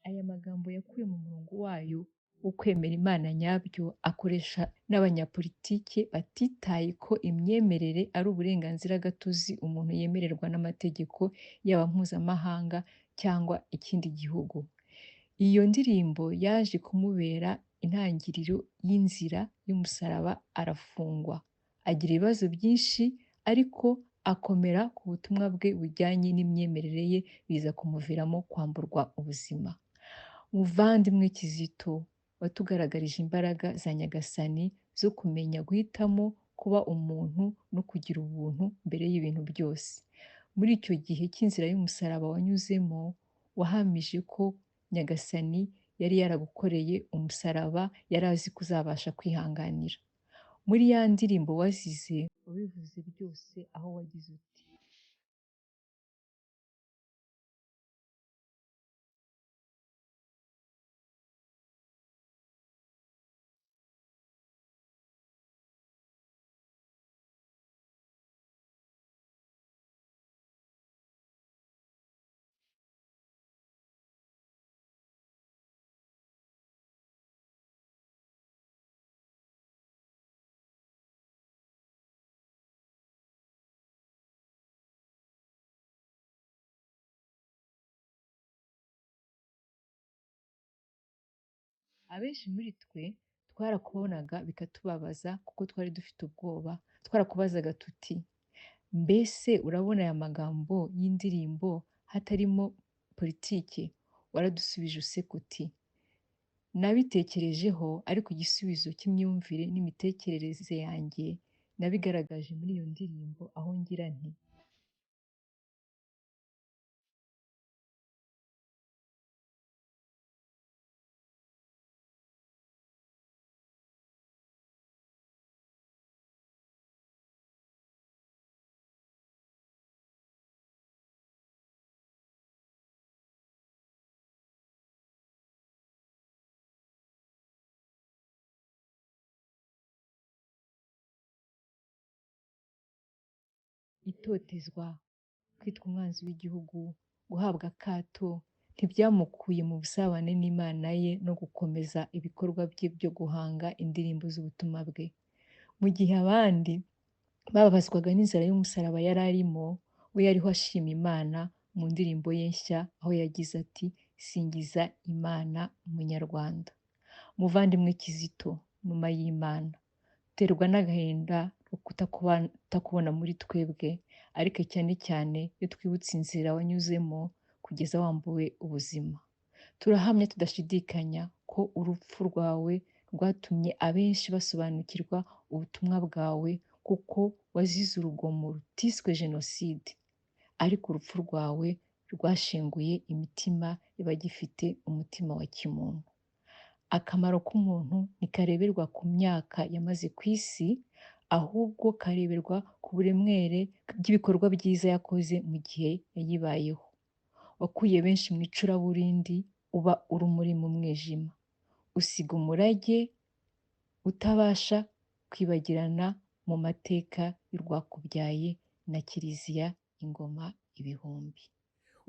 aya magambo yakuye mu murongo wayo wo kwemera Imana nyabyo, akoresha n'abanyapolitike batitaye ko imyemerere ari uburenganzira gatozi umuntu yemererwa n'amategeko yaba mpuzamahanga cyangwa ikindi gihugu. Iyo ndirimbo yaje kumubera intangiriro y'inzira y'umusaraba, arafungwa, agira ibibazo byinshi, ariko akomera ku butumwa bwe bujyanye n'imyemerere ye, biza kumuviramo kwamburwa ubuzima. Muvandimwe Kizito, watugaragarije imbaraga za Nyagasani zo kumenya guhitamo kuba umuntu no kugira ubuntu mbere y'ibintu byose. Muri icyo gihe cy'inzira y'umusaraba wanyuzemo, wahamije ko Nyagasani yari yaragukoreye umusaraba, yari azi ko uzabasha kwihanganira. Muri ya ndirimbo wazize, wabivuze byose, aho wagize uti: abenshi muri twe twarakubonaga bikatubabaza kuko twari dufite ubwoba. Twarakubazaga tuti, mbese urabona aya magambo y'indirimbo hatarimo politiki? Waradusubije useka uti, nabitekerejeho, ariko igisubizo cy'imyumvire n'imitekerereze yanjye nabigaragaje muri iyo ndirimbo, aho ngira nti: itotezwa, kwitwa umwanzi w'igihugu, guhabwa akato, ntibyamukuye mu busabane n'Imana ye no gukomeza ibikorwa bye byo guhanga indirimbo z'ubutumwa bwe. Mu gihe abandi bababazwaga n'inzara y'umusaraba yari arimo, we yariho ashima Imana mu ndirimbo ye nshya, aho yagize ati: singiza Imana Munyarwanda. Muvandimwe Kizito, numa y'Imana, uterwa n'agahinda ko kutakubona muri twebwe, ariko cyane cyane iyo twibutse inzira wanyuzemo kugeza wambuwe ubuzima. Turahamya tudashidikanya ko urupfu rwawe rwatumye abenshi basobanukirwa ubutumwa bwawe, kuko wazize urugomo rutiswe jenoside, ariko urupfu rwawe rwashenguye imitima y'abagifite umutima wa kimuntu. Akamaro k'umuntu ntikareberwa ku myaka yamaze ku isi, ahubwo kareberwa ku buremere bw'ibikorwa byiza yakoze mu gihe yayibayeho. Wakuye benshi mu icuraburindi, uba urumuri mu mwijima, usiga umurage utabasha kwibagirana mu mateka y'urwakubyaye na Kiliziya ingoma ibihumbi.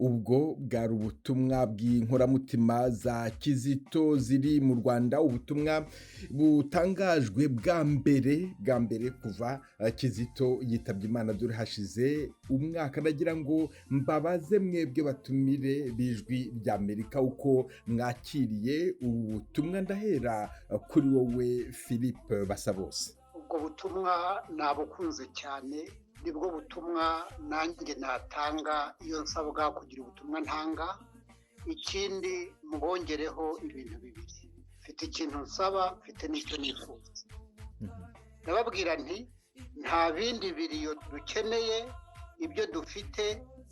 ubwo bwari ubutumwa bw'inkoramutima za Kizito ziri mu Rwanda, ubutumwa butangajwe bwa mbere kuva Kizito yitabye Imana. Dore hashize umwaka. Nagira ngo mbabaze mwebwe batumire b'Ijwi ry'Amerika uko mwakiriye ubu butumwa. Ndahera kuri wowe Philippe Basabose. ubwo butumwa nabukunze cyane, nibwo butumwa nanjye natanga iyo nsabwa kugira ubutumwa ntanga. Ikindi mbongereho ibintu bibiri: mfite ikintu nsaba, mfite n'icyo nifuza. ndababwira nti nta bindi biriyo dukeneye, ibyo dufite,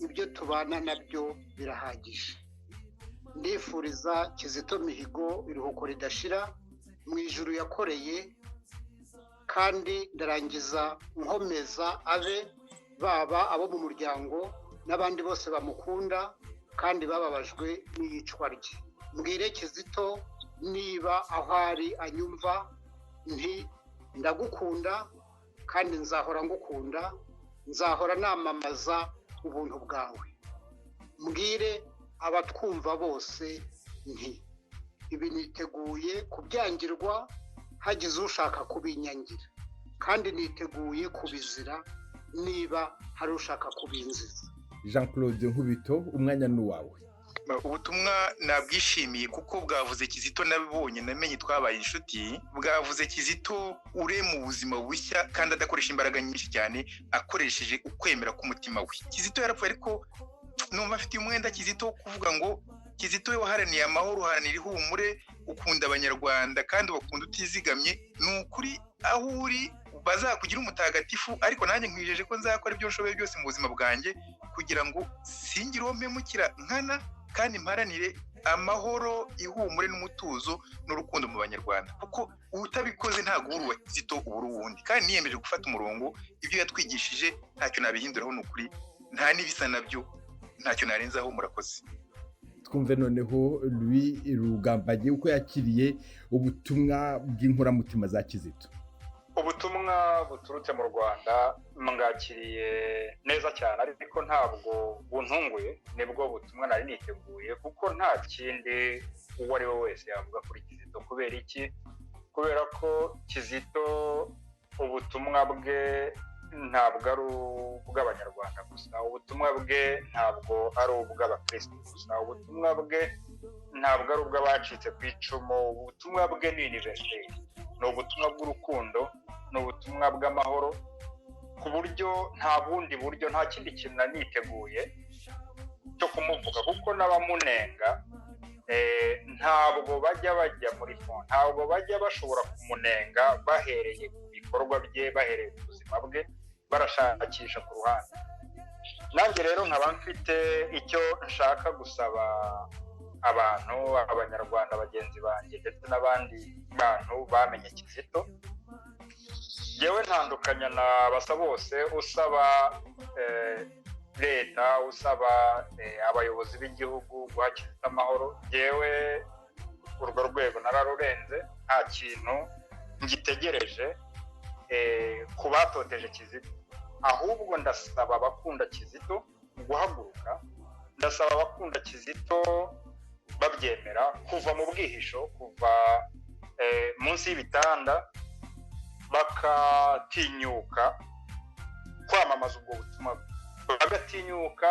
ibyo tubana nabyo birahagije. ndifuriza Kizito Mihigo iruhuko ridashira mu ijuru yakoreye, kandi ndarangiza nkomeza abe baba abo mu muryango n'abandi bose bamukunda kandi bababajwe n'iyicwa rye. Mbwire Kizito niba aho ari anyumva nti ndagukunda kandi nzahora ngukunda, nzahora namamaza ubuntu bwawe. Mbwire abatwumva bose nti ibi niteguye kubyangirwa hagize ushaka kubinyangira kandi niteguye kubizira niba hari ushaka kubinziza. Jean Claude Nkubito, umwanya ni uwawe. Ubutumwa nabwishimiye kuko bwavuze Kizito nabibonye namenye twabaye inshuti, bwavuze Kizito ure mu buzima bushya kandi adakoresha imbaraga nyinshi cyane, akoresheje ukwemera k'umutima we. Kizito yarapfuye ariko numva afite umwenda Kizito kuvuga ngo Kizito we waharaniye amahoro, uharanira ihumure, ukunda abanyarwanda kandi bakunda utizigamye. Ni ukuri aho uri bazakugira umutagatifu, ariko nanjye nkwijeje ko nzakora ibyo nshoboye byose mu buzima bwanjye kugira ngo singire uwo mpemukira nkana, kandi mparanire amahoro, ihumure n'umutuzo n'urukundo mu banyarwanda, kuko utabikoze ntabwo uri uwa Kizito ubura uwundi. Kandi niyemeje gufata umurongo, ibyo yatwigishije ntacyo nabihinduraho, ni ukuri nta n'ibisa nabyo, ntacyo narenzaho. Murakoze. Twumve noneho Louis Rugambage uko yakiriye ubutumwa bw'inkoramutima za Kizito. Ubutumwa buturutse mu Rwanda mwakiriye neza cyane, ariko ntabwo buntunguye. Nibwo butumwa nari niteguye, kuko nta kindi uwo ari we wese yavuga kuri Kizito. Kubera iki? Kubera ko Kizito ubutumwa bwe ntabwo ari ubw'abanyarwanda gusa, ubutumwa bwe ntabwo ari ubw'abakristo gusa, ubutumwa bwe ntabwo ari ubw'abacitse ku icumu, ubutumwa bwe ni universel. Ni ubutumwa bw'urukundo, ni ubutumwa bw'amahoro, ku buryo nta bundi buryo, nta kindi kintu naniteguye cyo kumuvuga, kuko n'abamunenga ntabwo bajya muri fond, ntabwo bajya bashobora kumunenga bahereye ku bikorwa bye, bahereye ku buzima bwe, barashakisha ku ruhande. Nanjye rero nkaba mfite icyo nshaka gusaba abantu, abanyarwanda bagenzi banjye ndetse n'abandi bantu bamenye Kizito. Yewe ntandukanya na basa bose, usaba leta, usaba abayobozi b'igihugu guha Kizito amahoro. Yewe urwo rwego nararurenze, nta kintu ngitegereje ku batoteje Kizito, ahubwo ndasaba abakunda Kizito guhaguruka, ndasaba abakunda Kizito babyemera kuva mu bwihisho, kuva munsi y'ibitanda, bakatinyuka kwamamaza ubwo butumwa, bagatinyuka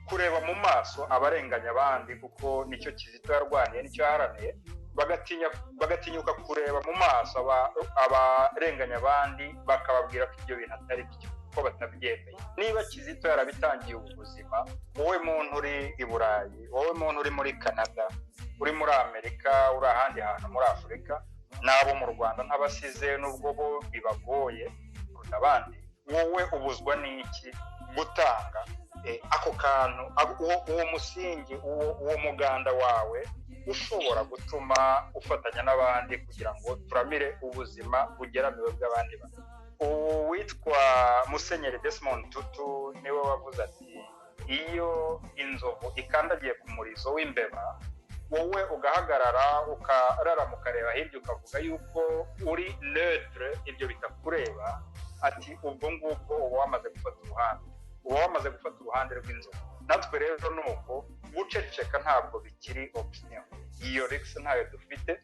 kureba mu maso abarenganya abandi, kuko nicyo Kizito yarwaniye, nicyo yaharaniye. Bagatinyuka kureba mu maso abarenganya abandi, bakababwira ko ibyo bintu atari byo, ko batabyemeye. Niba Kizito yarabitangiye ubuzima, wowe muntu uri i Burayi, wowe muntu uri muri Canada, uri muri Amerika, uri ahandi hantu muri Afurika, n'abo mu Rwanda ntabasize nubwo bo bibagoye kuruta abandi, wowe ubuzwa n'iki gutanga ako kantu, uwo musingi, uwo muganda wawe ushobora gutuma ufatanya n'abandi kugira ngo turamire ubuzima bugeramiwe bw'abandi bantu. Uwitwa Musenyeri Desmond Tutu niwe wavuze ati, iyo inzovu ikandagiye ku murizo w'imbeba, wowe ugahagarara ukararama ukareba hirya ukavuga yuko uri neutre, ibyo bitakureba, ati ubwo ngubwo uba wamaze gufata uruhande, uba wamaze gufata uruhande rw'inzovu. Natwe rero ni uko guceceka ntabwo bikiri option, iyo risks ntayo dufite.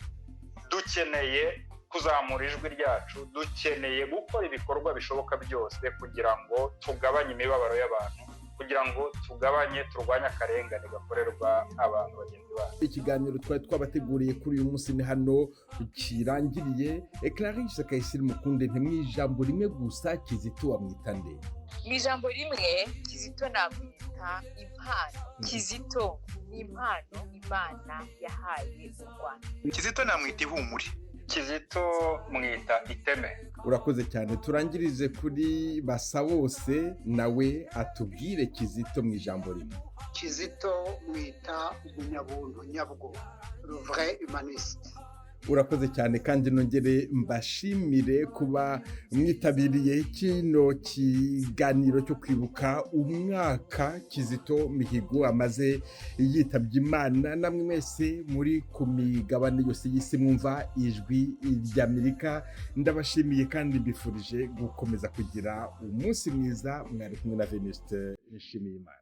Dukeneye kuzamura ijwi ryacu, dukeneye gukora ibikorwa bishoboka byose kugira ngo tugabanye imibabaro y'abantu, kugira ngo turwanye akarengane gakorerwa abantu bagenzi bacu. Ikiganiro twari twabateguriye kuri uyu munsi ni hano kirangiriye. Clarisse Kayisire Mukunde, ntimwijambo rimwe gusa Kizito wamwita nde? Mu ijambo rimwe Kizito namwita impano. Kizito ni impano Imana yahaye u Rwanda. Kizito namwita ihumure. Kizito mwita iteme. Urakoze cyane. Turangirize kuri basa bose, nawe atubwire Kizito mu ijambo rimwe. Kizito mwita umunyabuntu nyabwo, le vrai humaniste. Urakoze cyane, kandi nongere mbashimire kuba mwitabiriye kino kiganiro cyo kwibuka umwaka Kizito Mihigo amaze yitabye Imana. Namwe mwese muri ku migabane yose y'isi mwumva ijwi ry'Amerika, ndabashimiye kandi mbifurije gukomeza kugira umunsi mwiza. Mwari kumwe na Venuste Nshimiyimana.